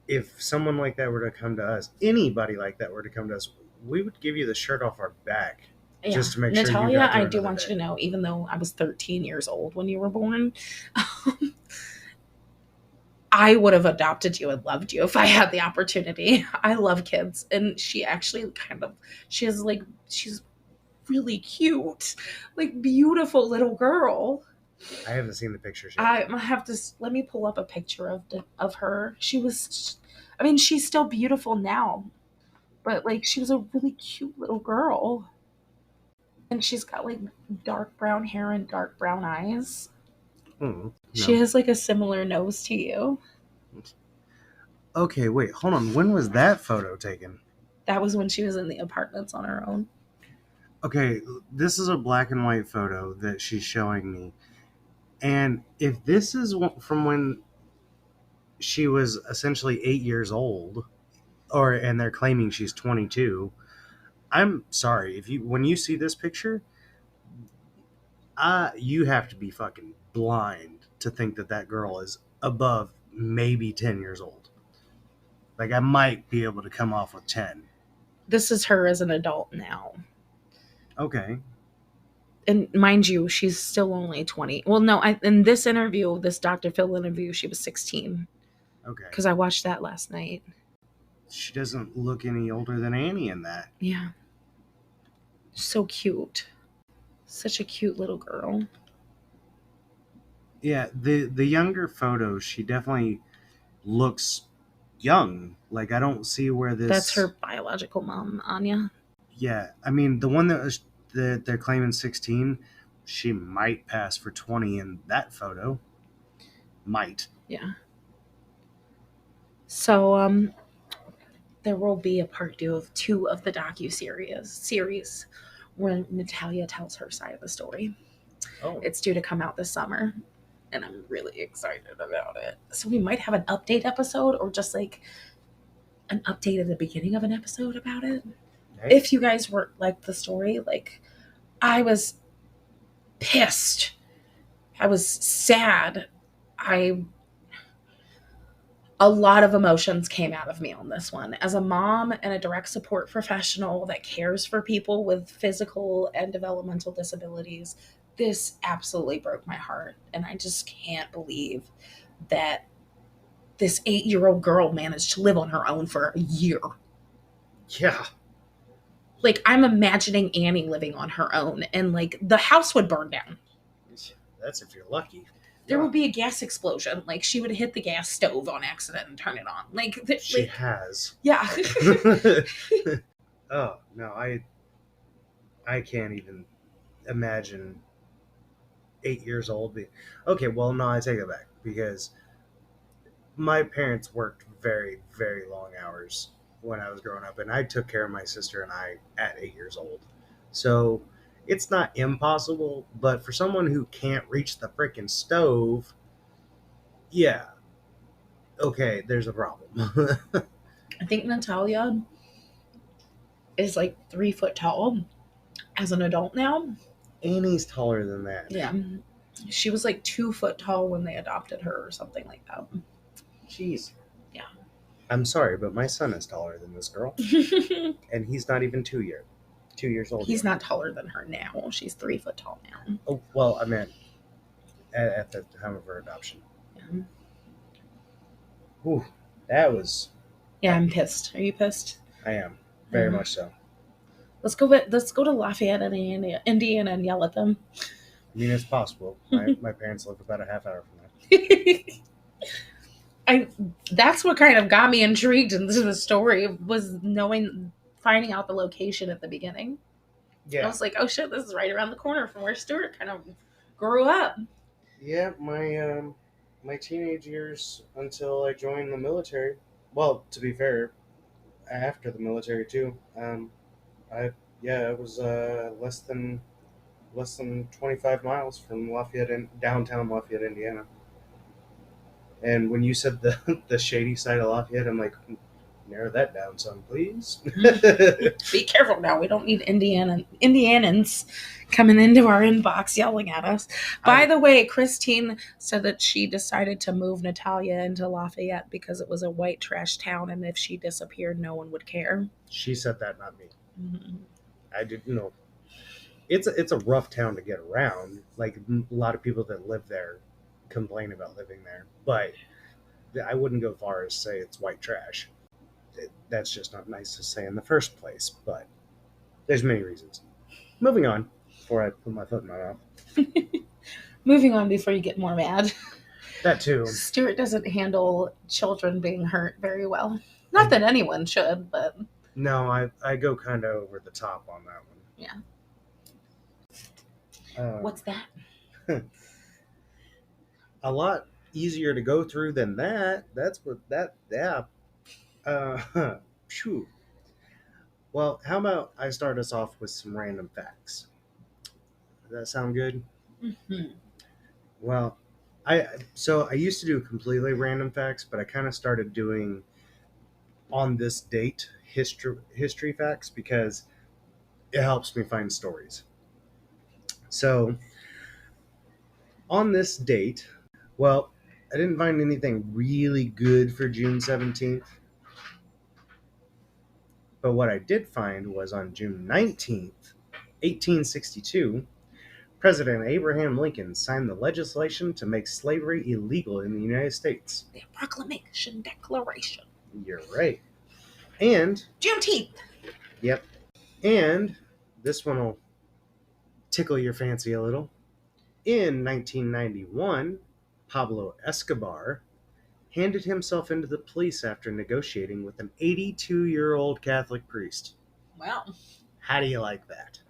if someone like that were to come to us, anybody like that were to come to us, we would give you the shirt off our back Yeah. just to make Natalia, sure you got through I do another want day. you to know, even though I was 13 years old when you were born, I would have adopted you and loved you if I had the opportunity. I love kids. And she actually she's really cute, like beautiful little girl. I haven't seen the pictures yet. I have to, let me pull up a picture of her. She was, I mean, she's still beautiful now, but like she was a really cute little girl. And she's got like dark brown hair and dark brown eyes. No. She has like a similar nose to you. Okay, wait, hold on. When was that photo taken? That was when she was in the apartments on her own. Okay, this is a black and white photo that she's showing me. And if this is from when she was essentially 8 years old, and they're claiming she's 22, I'm sorry. If you when you see this picture, you have to be fucking blind to think that that girl is above maybe 10 years old. Like I might be able to come off with 10. This is her as an adult now. Okay. And mind you, she's still only 20. Well, no, in this interview, this Dr. Phil interview, she was 16. Okay. Because I watched that last night. She doesn't look any older than Annie in that. Yeah. So cute. Such a cute little girl. Yeah, the younger photos, she definitely looks young. Like I don't see where this. That's her biological mom, Anya. Yeah, I mean the one that they're claiming 16, she might pass for 20 in that photo. Might. Yeah. So there will be a part two of the series where Natalia tells her side of the story. Oh. It's due to come out this summer, and I'm really excited about it. So we might have an update episode or just like an update at the beginning of an episode about it. Hey. If you guys were like the story, like I was pissed. I was sad. A lot of emotions came out of me on this one. As a mom and a direct support professional that cares for people with physical and developmental disabilities, this absolutely broke my heart. And I just can't believe that this 8-year-old girl managed to live on her own for a year. Yeah. Like, I'm imagining Annie living on her own and like the house would burn down. That's if you're lucky. There would be a gas explosion. Like she would hit the gas stove on accident and turn it on. Like she has. Yeah. Oh no, I can't even imagine 8 years old. Okay, well no, I take it back because my parents worked very, very long hours when I was growing up, and I took care of my sister and I at 8 years old. So it's not impossible, but for someone who can't reach the freaking stove, yeah, okay, there's a problem. I think Natalia is like 3 foot tall as an adult now. Annie's taller than that. Yeah. She was like 2 foot tall when they adopted her or something like that. Jeez. Yeah. I'm sorry, but my son is taller than this girl. And he's not even 2 years old. He's not taller than her now. She's 3 foot tall now. Oh, well, I meant at the time of her adoption. Yeah. Whew, that was. Yeah, I'm pissed. Are you pissed? I am very Yeah. much so. Let's go to Lafayette, Indiana, and yell at them. I mean, it's possible. My parents live about a half hour from there. I That's what kind of got me intrigued into the story was finding out the location at the beginning. I Yeah, was like, oh shit, this is right around the corner from where Stuart kind of grew up. yeah. My teenage years until I joined the military. Well, to be fair, after the military too. I yeah, it was less than 25 miles from downtown Lafayette, Indiana. And when you said the the shady side of Lafayette, I'm like, narrow that down, son, please. Be careful now. We don't need Indianans coming into our inbox yelling at us. By the way, Christine said that she decided to move Natalia into Lafayette because it was a white trash town, and if she disappeared, no one would care. She said that, not me. Mm-hmm. I didn't know. It's a rough town to get around. Like a lot of people that live there complain about living there, but I wouldn't go far as say it's white trash. That's just not nice to say in the first place. But there's many reasons. Moving on before I put my foot in my mouth. Moving on before you get more mad. That too. Stuart doesn't handle children being hurt very well. Not that anyone should, but no, I go kind of over the top on that one. Yeah. What's that? A lot easier to go through than that. That's what that. Yeah. Phew. Well, how about I start us off with some random facts? Does that sound good? Mm-hmm. Well, I used to do completely random facts, but I kind of started doing on this date history facts because it helps me find stories. So, on this date, well, I didn't find anything really good for June 17th. But what I did find was on June 19th, 1862, President Abraham Lincoln signed the legislation to make slavery illegal in the United States. The Proclamation Declaration. You're right. And Juneteenth. Yep. And this one will tickle your fancy a little. In 1991, Pablo Escobar handed himself into the police after negotiating with an 82-year-old Catholic priest. Wow. How do you like that?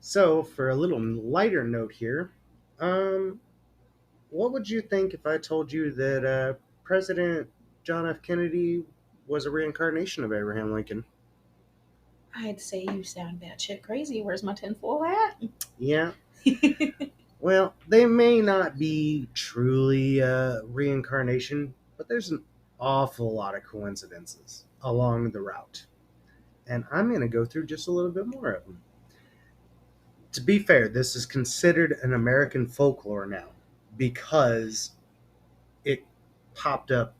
So, for a little lighter note here, what would you think if I told you that President John F. Kennedy was a reincarnation of Abraham Lincoln? I'd say you sound batshit crazy. Where's my tinfoil hat? Yeah. Well, they may not be truly reincarnation, but there's an awful lot of coincidences along the route. And I'm going to go through just a little bit more of them. To be fair, this is considered an American folklore now because it popped up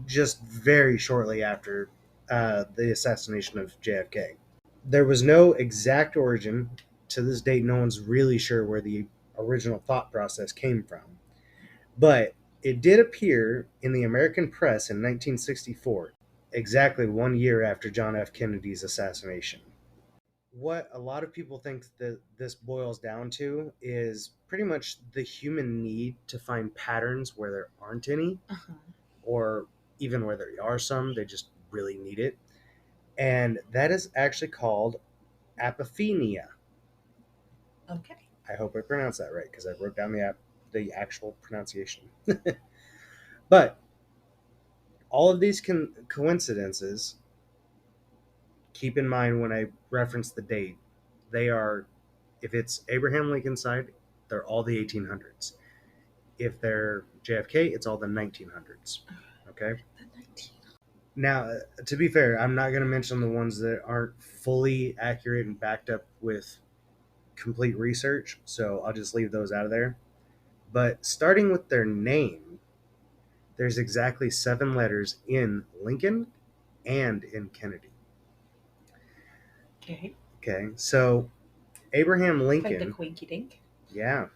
just very shortly after the assassination of JFK. There was no exact origin. To this date, no one's really sure where the original thought process came from. But it did appear in the American press in 1964, exactly 1 year after John F. Kennedy's assassination. What a lot of people think that this boils down to is pretty much the human need to find patterns where there aren't any, Uh-huh. or even where there are some, they just really need it. And that is actually called apophenia. Okay. I hope I pronounced that right because I wrote down the actual pronunciation. But all of these coincidences, keep in mind when I reference the date, they are, if it's Abraham Lincoln's side, they're all the 1800s. If they're JFK, it's all the 1900s. Okay? Now, to be fair, I'm not going to mention the ones that aren't fully accurate and backed up with complete research, so I'll just leave those out of there. But starting with their name, there's exactly 7 letters in Lincoln and in Kennedy. Okay. Okay, so Abraham Like the Lincoln. Quinky Dink. Yeah.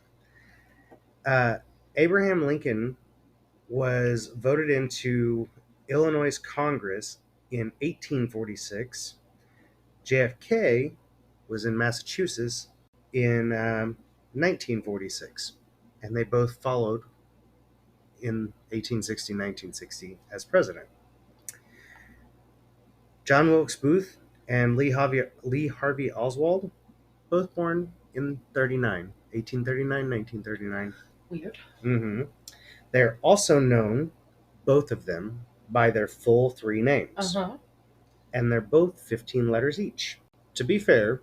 Abraham Lincoln was voted into Illinois Congress in 1846. JFK was in Massachusetts in 1946, and they both followed in 1860 1960 as president. John Wilkes Booth and Lee Harvey Oswald, both born in 1839, 1939. Weird. Mm-hmm. They're also known, both of them, by their full three names, and they're both 15 letters each. To be fair,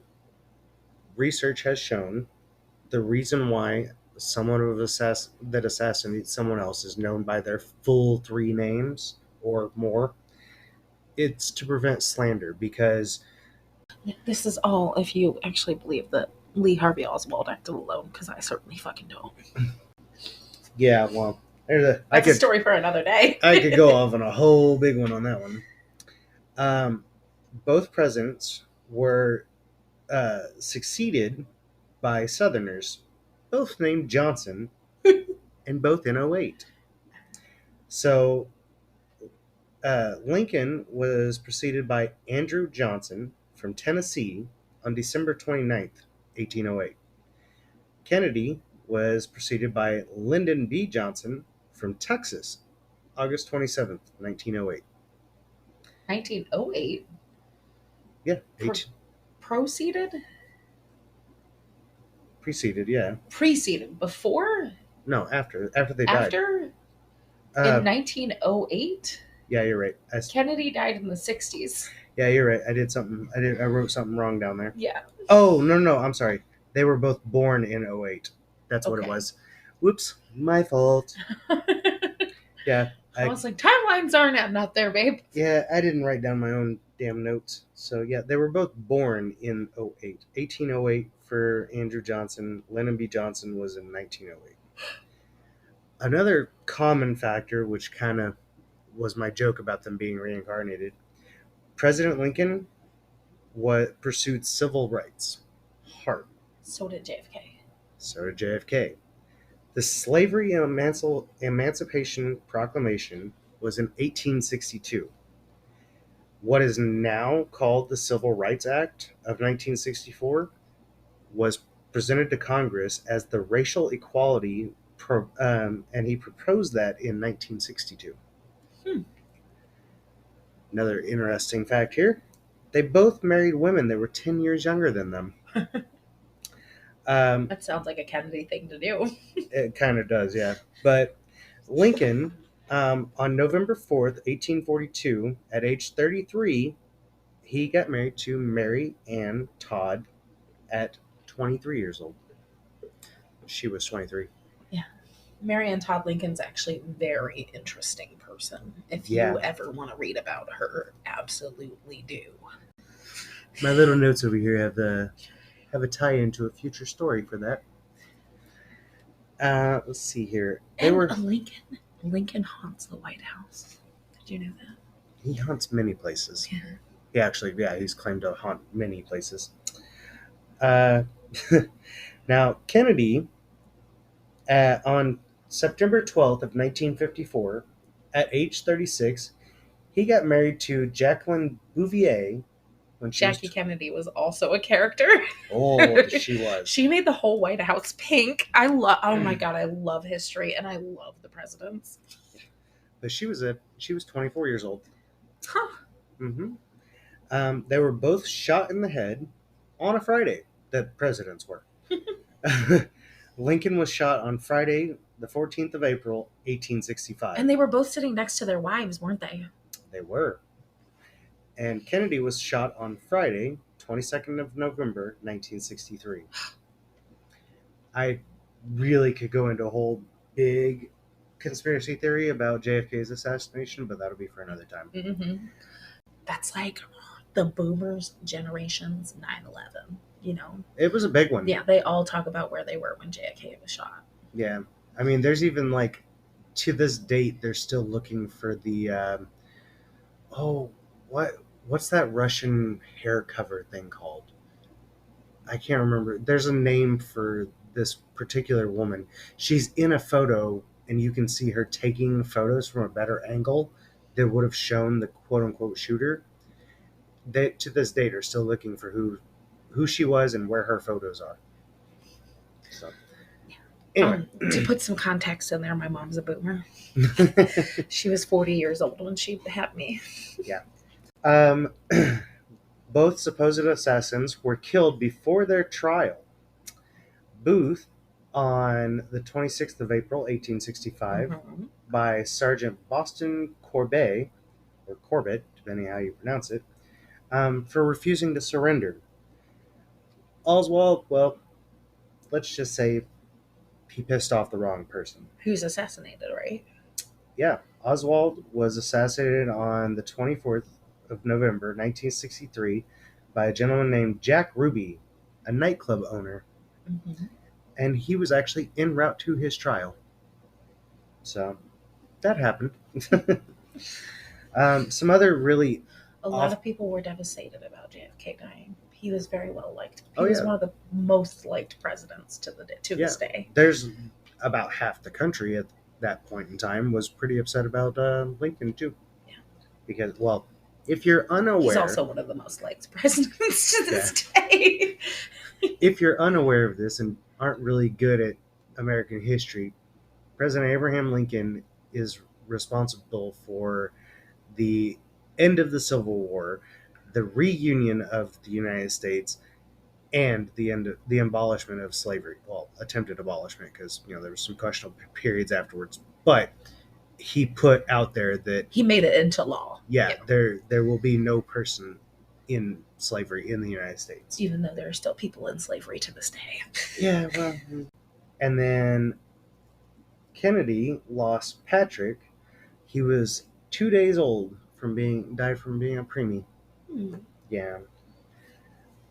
research has shown the reason why someone that assassinates someone else is known by their full three names or more, it's to prevent slander, because This is all if you actually believe that Lee Harvey Oswald acted alone, because I certainly fucking don't. yeah, well, That's a story for another day. I could go off on a whole big one on that one. Both presidents were succeeded by Southerners, both named Johnson, and both in '08. So Lincoln was preceded by Andrew Johnson from Tennessee on December 29th, 1808. Kennedy was preceded by Lyndon B. Johnson from Texas, August 27th, 1908. 1908. Yeah, Proceeded? preceded, yeah. Preceded. Before? No, after they died. After? In 1908? Yeah, you're right. Kennedy died in the 60s. Yeah, you're right. I wrote something wrong down there. Yeah. Oh, no, I'm sorry. They were both born in '08. That's what it was. Whoops, my fault. Yeah. I was like, timelines aren't up there, babe. Yeah, I didn't write down my own damn notes. So, yeah, they were both born in '08. 1808 for Andrew Johnson. Lyndon B. Johnson was in 1908. Another common factor, which kind of was my joke about them being reincarnated, President Lincoln pursued civil rights hard. So did JFK. So did JFK. The Slavery and Emancipation Proclamation was in 1862. What is now called the Civil Rights Act of 1964 was presented to Congress as the racial equality, and he proposed that in 1962. Another interesting fact here, they both married women that were 10 years younger than them. That sounds like a Kennedy thing to do. It kind of does, yeah. But Lincoln, on November 4th, 1842, at age 33, he got married to Mary Ann Todd at 23 years old. She was 23. Yeah. Mary Ann Todd Lincoln's actually a very interesting person. If you ever want to read about her, absolutely do. My little notes over here have a tie-in to a future story for that. Let's see here. Lincoln haunts the White House. Did you know that? He haunts many places. Yeah. He's claimed to haunt many places. Now, Kennedy, on September 12th of 1954, at age 36, he got married to Jacqueline Bouvier. Jackie Kennedy was also a character. Oh, she was. She made the whole White House pink. Oh my God, I love history and I love the presidents. But she was 24 years old. Huh. Mm-hmm. They were both shot in the head on a Friday. The presidents were. Lincoln was shot on Friday, the 14th of April, 1865. And they were both sitting next to their wives, weren't they? They were. And Kennedy was shot on Friday, 22nd of November, 1963. I really could go into a whole big conspiracy theory about JFK's assassination, but that'll be for another time. Mm-hmm. That's like the boomers' generation's 9/11, you know? It was a big one. Yeah, they all talk about where they were when JFK was shot. Yeah. I mean, there's even to this date, they're still looking for the, what's that Russian hair cover thing called? I can't remember. There's a name for this particular woman. She's in a photo, and you can see her taking photos from a better angle that would have shown the quote unquote shooter. They, to this date, are still looking for who she was and where her photos are. So, anyway. To put some context in there, my mom's a boomer. She was 40 years old when she had me. Yeah. Um, both supposed assassins were killed before their trial. Booth on the 26th of April, 1865, by Sergeant Boston Corbet, or Corbett, depending how you pronounce it, for refusing to surrender. Oswald, well, let's just say he pissed off the wrong person. Who's assassinated, right? Yeah, Oswald was assassinated on the 24th of November, 1963, by a gentleman named Jack Ruby, a nightclub owner. Mm-hmm. And he was actually en route to his trial. So, that happened. Some other really... A lot of people were devastated about JFK dying. He was very well liked. He Oh, was yeah. one of the most liked presidents to this day. There's about half the country at that point in time was pretty upset about Lincoln, too. Yeah. Because, well, if you're unaware... He's also one of the most liked presidents to this day. If you're unaware of this and aren't really good at American history, President Abraham Lincoln is responsible for the end of the Civil War, the reunion of the United States, and the end of the abolishment of slavery. Well, attempted abolishment, because there was some questionable periods afterwards. But he put out there that he made it into law. Yeah, there will be no person in slavery in the United States, even though there are still people in slavery to this day. Yeah, well, and then Kennedy lost Patrick. He was 2 days old died from being a preemie. Yeah.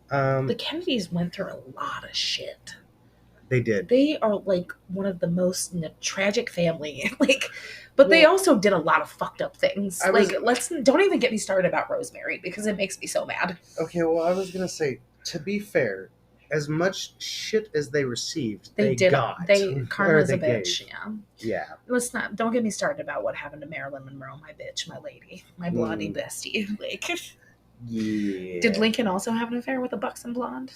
The Kennedys went through a lot of shit. They did. They are like one of the most tragic family. But they also did a lot of fucked up things. Don't even get me started about Rosemary because it makes me so mad. Okay, well, I was gonna say, to be fair, as much shit as they received, karma's a bitch. Yeah. Don't get me started about what happened to Marilyn Monroe, my bitch, my lady, my bloody bestie. Yeah. Did Lincoln also have an affair with a buxom blonde?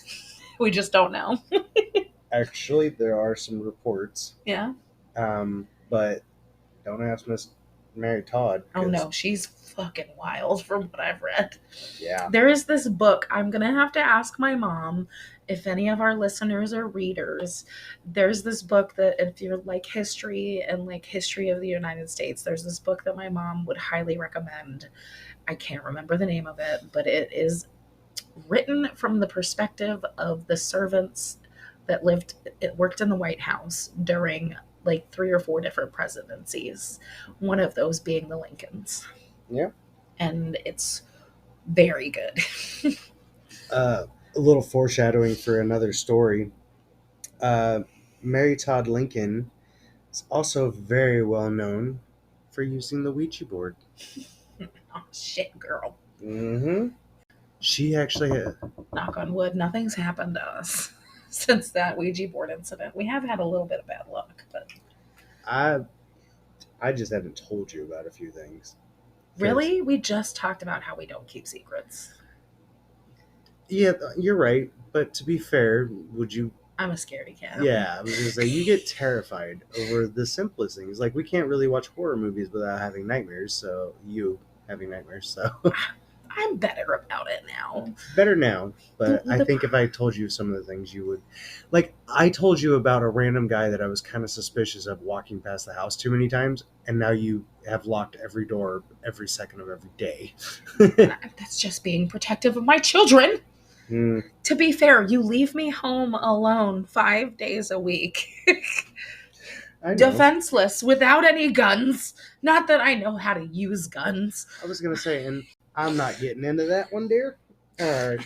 We just don't know. Actually, there are some reports. Yeah. But don't ask Miss Mary Todd. Oh no, she's fucking wild from what I've read. Yeah. There is this book. I'm gonna have to ask my mom if any of our listeners are readers. There's this book that if you're like history and like history of the United States, there's this book that my mom would highly recommend. I can't remember the name of it, but it is written from the perspective of the servants that worked in the White House during like 3 or 4 different presidencies, one of those being the Lincolns. Yeah. And it's very good. A little foreshadowing for another story. Mary Todd Lincoln is also very well known for using the Ouija board. Oh, shit, girl. Mm-hmm. She actually... knock on wood, nothing's happened to us since that Ouija board incident. We have had a little bit of bad luck, but... I just haven't told you about a few things. Really? We just talked about how we don't keep secrets. Yeah, you're right. But to be fair, would you... I'm a scaredy cat. Yeah, I was going to say, you get terrified over the simplest things. Like, we can't really watch horror movies without having nightmares, so... I'm better about it now. Better now, but I think if I told you some of the things, you would... Like, I told you about a random guy that I was kind of suspicious of walking past the house too many times, and now you have locked every door every second of every day. That's just being protective of my children. Mm. To be fair, you leave me home alone 5 days a week. Defenseless, without any guns. Not that I know how to use guns. I was going to say, and I'm not getting into that one, dear. All right.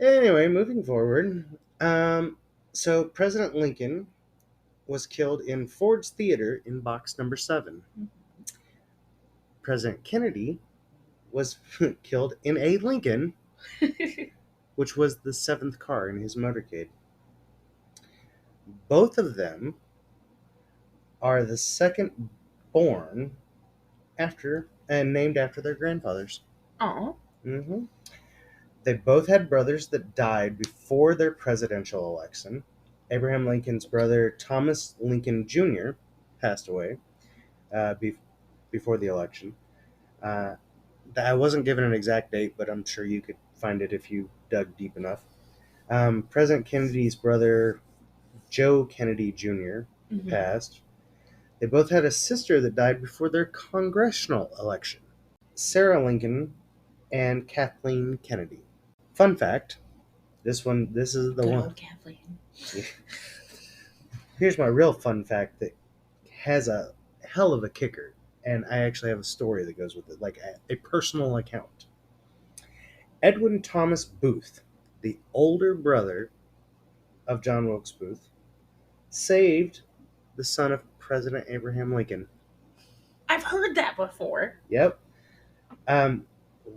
Anyway, moving forward. So President Lincoln was killed in Ford's Theater in box number 7. Mm-hmm. President Kennedy was killed in a Lincoln which was the 7th car in his motorcade. Both of them are the second born after and named after their grandfathers. Oh. Mm-hmm. They both had brothers that died before their presidential election. Abraham Lincoln's brother, Thomas Lincoln Jr., passed away before the election. I wasn't given an exact date, but I'm sure you could find it if you dug deep enough. President Kennedy's brother, Joe Kennedy Jr., passed. They both had a sister that died before their congressional election, Sarah Lincoln and Kathleen Kennedy. Fun fact, this is the Good one. old Kathleen. Here's my real fun fact that has a hell of a kicker, and I actually have a story that goes with it, like a personal account. Edwin Thomas Booth, the older brother of John Wilkes Booth, saved the son of President Abraham Lincoln. I've heard that before. Yep.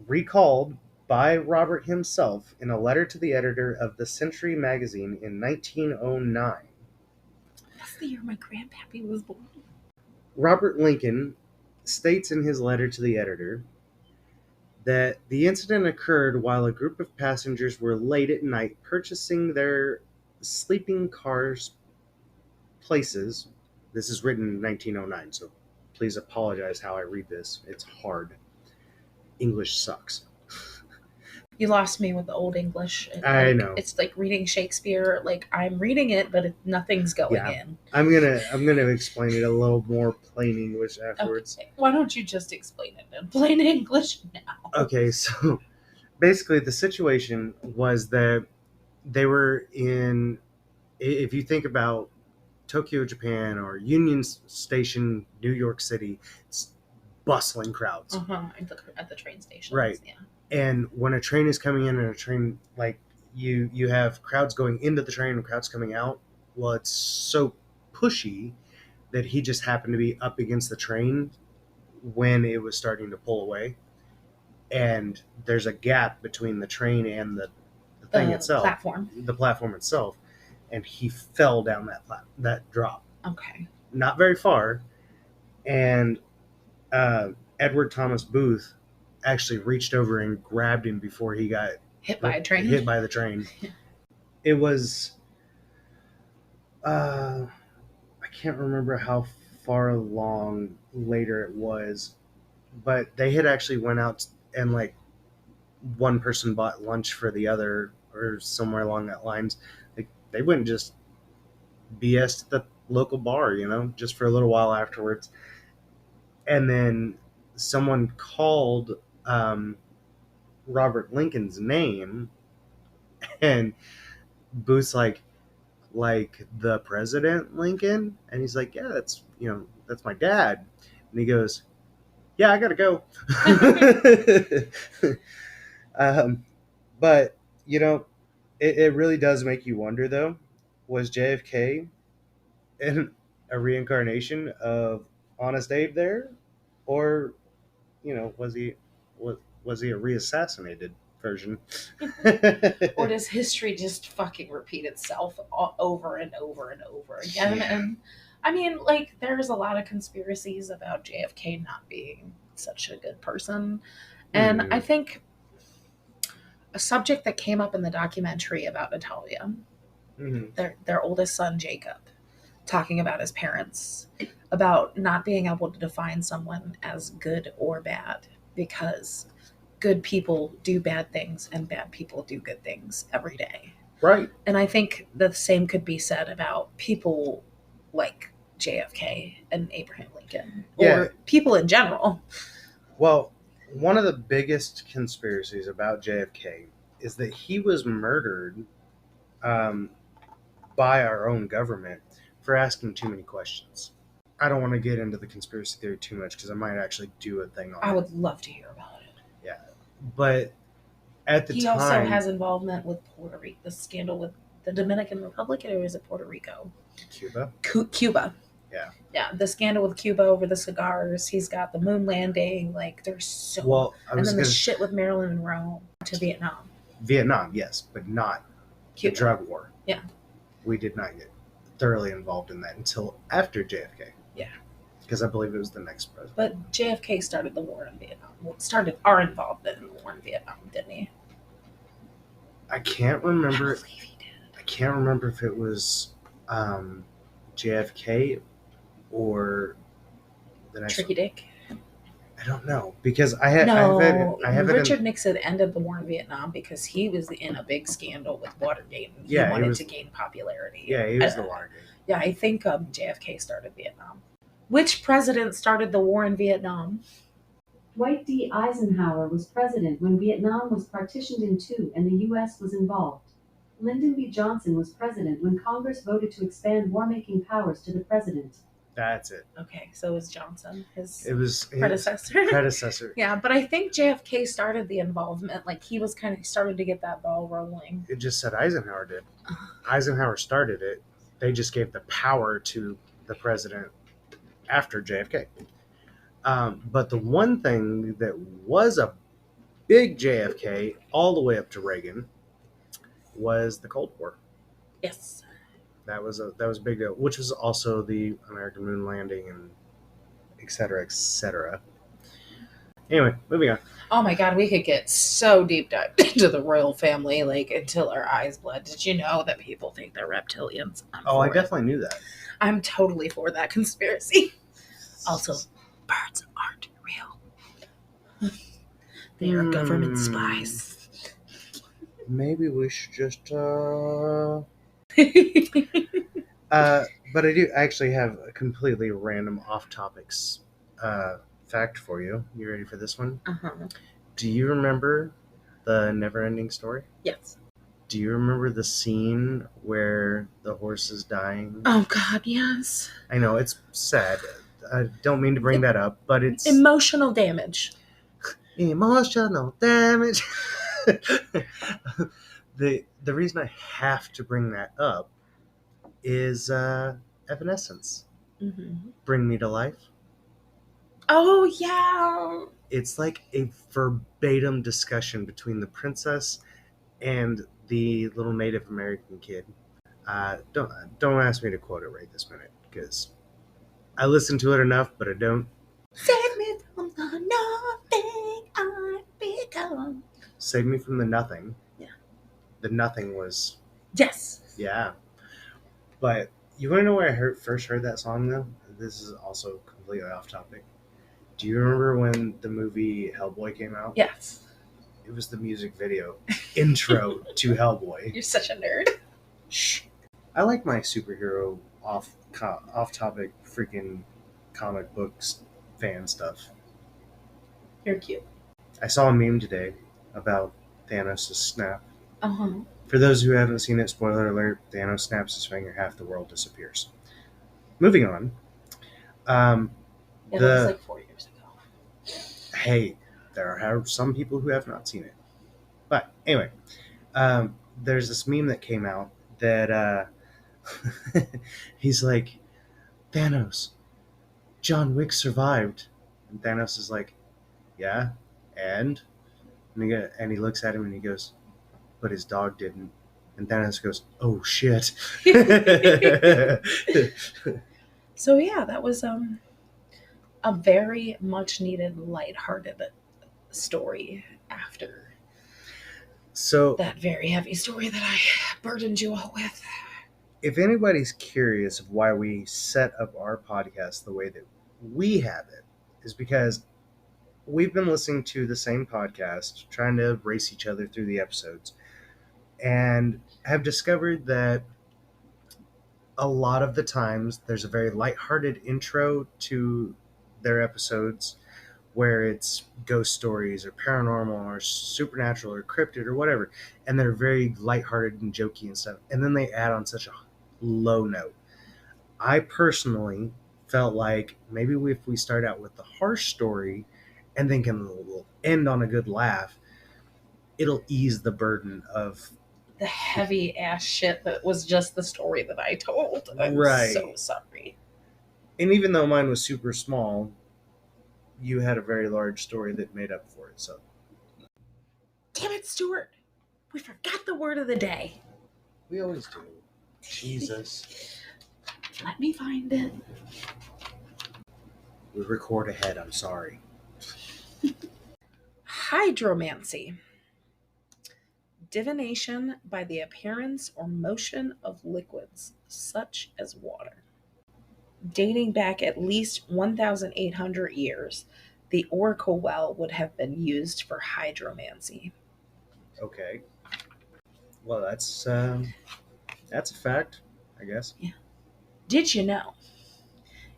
Recalled by Robert himself in a letter to the editor of the Century magazine in 1909. That's the year my grandpappy was born. Robert Lincoln states in his letter to the editor that the incident occurred while a group of passengers were late at night purchasing their sleeping cars places. This is written in 1909, so please apologize how I read this. It's hard. English sucks. You lost me with the old English. I know. It's like reading Shakespeare. Like, I'm reading it, but nothing's going in. I'm gonna explain it a little more plain English afterwards. Okay. Why don't you just explain it in plain English now? Okay, so basically the situation was that they were in, if you think about Tokyo, Japan, or Union Station, New York City, it's bustling crowds. At the train station. Right. Yeah. And when a train is coming in and a train, like, you have crowds going into the train and crowds coming out. Well, it's so pushy that he just happened to be up against the train when it was starting to pull away. And there's a gap between the train and the thing itself. The platform itself. And he fell down that drop. Okay. Not very far. And Edward Thomas Booth actually reached over and grabbed him before he got hit by a train. Hit by the train. It was, I can't remember how far along later it was, but they had actually went out and, like, one person bought lunch for the other or somewhere along that lines. Like, they went and just BS'd at the local bar, just for a little while afterwards. And then someone called Robert Lincoln's name, and Booth's like the President Lincoln? And he's like, yeah, that's my dad. And he goes, yeah, I gotta go. But it really does make you wonder, though, was JFK a reincarnation of Honest Abe there, or was he a reassassinated version? Or does history just fucking repeat itself over and over and over again? Yeah. And I mean, like, there's a lot of conspiracies about JFK not being such a good person. And I think a subject that came up in the documentary about Natalia, their oldest son, Jacob, talking about his parents, about not being able to define someone as good or bad, because good people do bad things and bad people do good things every day. Right. And I think the same could be said about people like JFK and Abraham Lincoln, or people in general. Well, one of the biggest conspiracies about JFK is that he was murdered by our own government for asking too many questions. I don't want to get into the conspiracy theory too much because I might actually do a thing on it. I would love to hear about it. Yeah. But at the time... He also has involvement with Puerto Rico, the scandal with the Dominican Republic, or is it Puerto Rico? Cuba? Cuba. Yeah. Yeah, the scandal with Cuba over the cigars. He's got the moon landing. Like, there's so... and then the shit with Marilyn Monroe to Vietnam. Vietnam, yes, but not the Cuba. drug war. Yeah. We did not get thoroughly involved in that until after JFK. Yeah. Because I believe it was the next president. But JFK started the war in Vietnam. Well, started our involvement in the war in Vietnam, didn't he? I can't remember. I believe he did. I can't remember if it was JFK or the next Tricky Dick. I don't know because I have Richard Nixon ended the war in Vietnam because he was in a big scandal with Watergate. And he wanted to gain popularity. Yeah, he was the Watergate. Yeah, I think JFK started Vietnam. Which president started the war in Vietnam? Dwight D. Eisenhower was president when Vietnam was partitioned in two and the U.S. was involved. Lyndon B. Johnson was president when Congress voted to expand war-making powers to the president. That's it. Okay, so it was Johnson, his predecessor. Predecessor. Yeah, but I think JFK started the involvement. Like, he was kind of started to get that ball rolling. It just said Eisenhower did. Eisenhower started it. They just gave the power to the president after JFK. But the one thing that was a big JFK all the way up to Reagan was the Cold War. Yes. That was a big deal, which was also the American moon landing and et cetera, et cetera. Anyway, moving on. Oh my God, we could get so deep dived into the royal family, like until our eyes bled. Did you know that people think they're reptilians? I definitely knew that. I'm totally for that conspiracy. Also, birds aren't real. They are government spies. Maybe we should just but I do actually have a completely random off topics fact for you. You ready for this one? Uh-huh. Do you remember the Never Ending Story? Yes. Do you remember the scene where the horse is dying? Oh God, yes. I know, it's sad. I don't mean to bring that up, but it's emotional damage. Emotional damage. The reason I have to bring that up is Evanescence. Mm-hmm. Bring Me to Life. Oh yeah. It's like a verbatim discussion between the princess and the little Native American kid. Don't ask me to quote it right this minute because I listen to it enough, but I don't. Save me from the nothing I've become. Save me from the nothing. Yeah. The nothing was. Yes. Yeah. But you want to know where I first heard that song though? This is also completely off topic. Do you remember when the movie Hellboy came out? Yes. It was the music video intro to Hellboy. You're such a nerd. Shh. I like my superhero off topic freaking comic books fan stuff. You're cute. I saw a meme today about Thanos' snap. Uh-huh. For those who haven't seen it, spoiler alert, Thanos snaps his finger, half the world disappears. Moving on. That was like 4 years ago. Hey, there are some people who have not seen it. But anyway, there's this meme that came out that he's like, Thanos, John Wick survived. And Thanos is like, yeah, and he looks at him and he goes, but his dog didn't. And Thanos goes, oh shit. So yeah, that was a very much needed lighthearted story after that very heavy story that I burdened you all with. If anybody's curious of why we set up our podcast the way that we have it, is because we've been listening to the same podcast, trying to race each other through the episodes, and have discovered that a lot of the times there's a very lighthearted intro to their episodes where it's ghost stories or paranormal or supernatural or cryptid or whatever, and they're very lighthearted and jokey and stuff, and then they add on such a low note. I personally felt like maybe if we start out with the harsh story and then we'll end on a good laugh, it'll ease the burden of the heavy ass shit that was just the story that I told. I'm so sorry. And even though mine was super small, you had a very large story that made up for it. So, damn it, Stuart! We forgot the word of the day. We always do. Jesus. Let me find it. We record ahead, I'm sorry. Hydromancy. Divination by the appearance or motion of liquids, such as water. Dating back at least 1,800 years, the oracle well would have been used for hydromancy. Okay. Well, that's a fact, I guess. Did you know?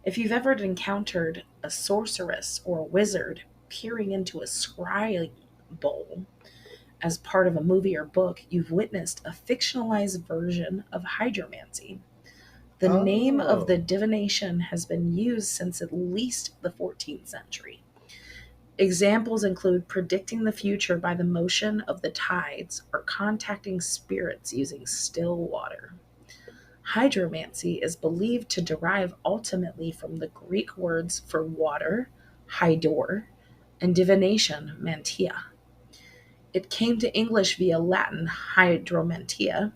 If you've ever encountered a sorceress or a wizard peering into a scry bowl as part of a movie or book, you've witnessed a fictionalized version of hydromancy. The name of the divination has been used since at least the 14th century. Examples include predicting the future by the motion of the tides or contacting spirits using still water. Hydromancy is believed to derive ultimately from the Greek words for water, hydor, and divination, mantia. It came to English via Latin, hydromantia.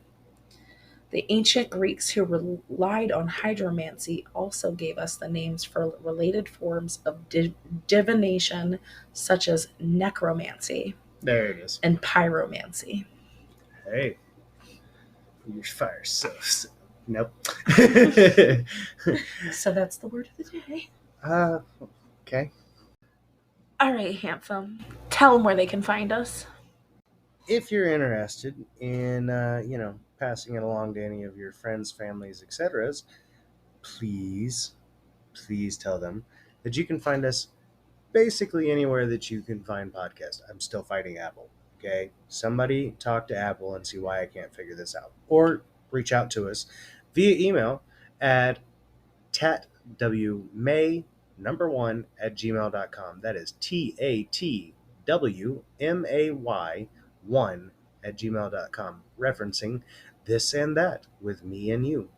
The ancient Greeks who relied on hydromancy also gave us the names for related forms of divination, such as necromancy There it is. and pyromancy. Hey. Your fire so. Nope. So that's the word of the day. Okay. All right, Handsome. Tell them where they can find us. If you're interested in, passing it along to any of your friends, families, etc., please tell them that you can find us basically anywhere that you can find podcasts. I'm still fighting Apple. Okay, somebody talk to Apple and see why I can't figure this out, or reach out to us via email at tatwmay1@gmail.com. That is tatwmay1 referencing this and that with me and you.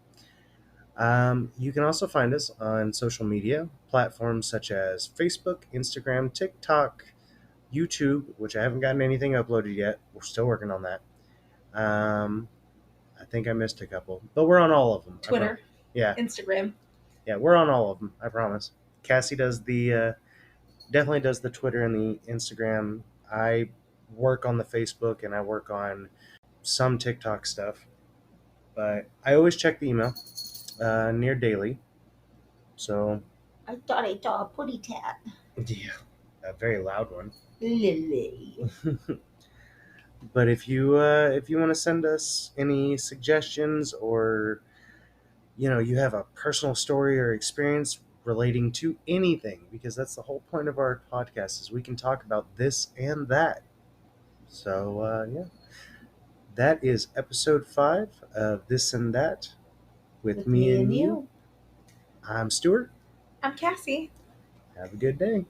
You can also find us on social media platforms such as Facebook, Instagram, TikTok, YouTube, which I haven't gotten anything uploaded yet. We're still working on that. I think I missed a couple, but we're on all of them. Twitter, Yeah, Instagram. yeah, we're on all of them. I promise. Cassie does the definitely does the Twitter and the Instagram. I work on the Facebook and I work on some TikTok stuff, but I always check the email near daily. So I thought I saw a putty tat. yeah, a very loud one. Lily. But if you want to send us any suggestions, or you have a personal story or experience relating to anything, because that's the whole point of our podcast, is we can talk about this and that. So yeah, that is episode 5 of This and That with me and you. I'm Stuart. I'm Cassie. Have a good day.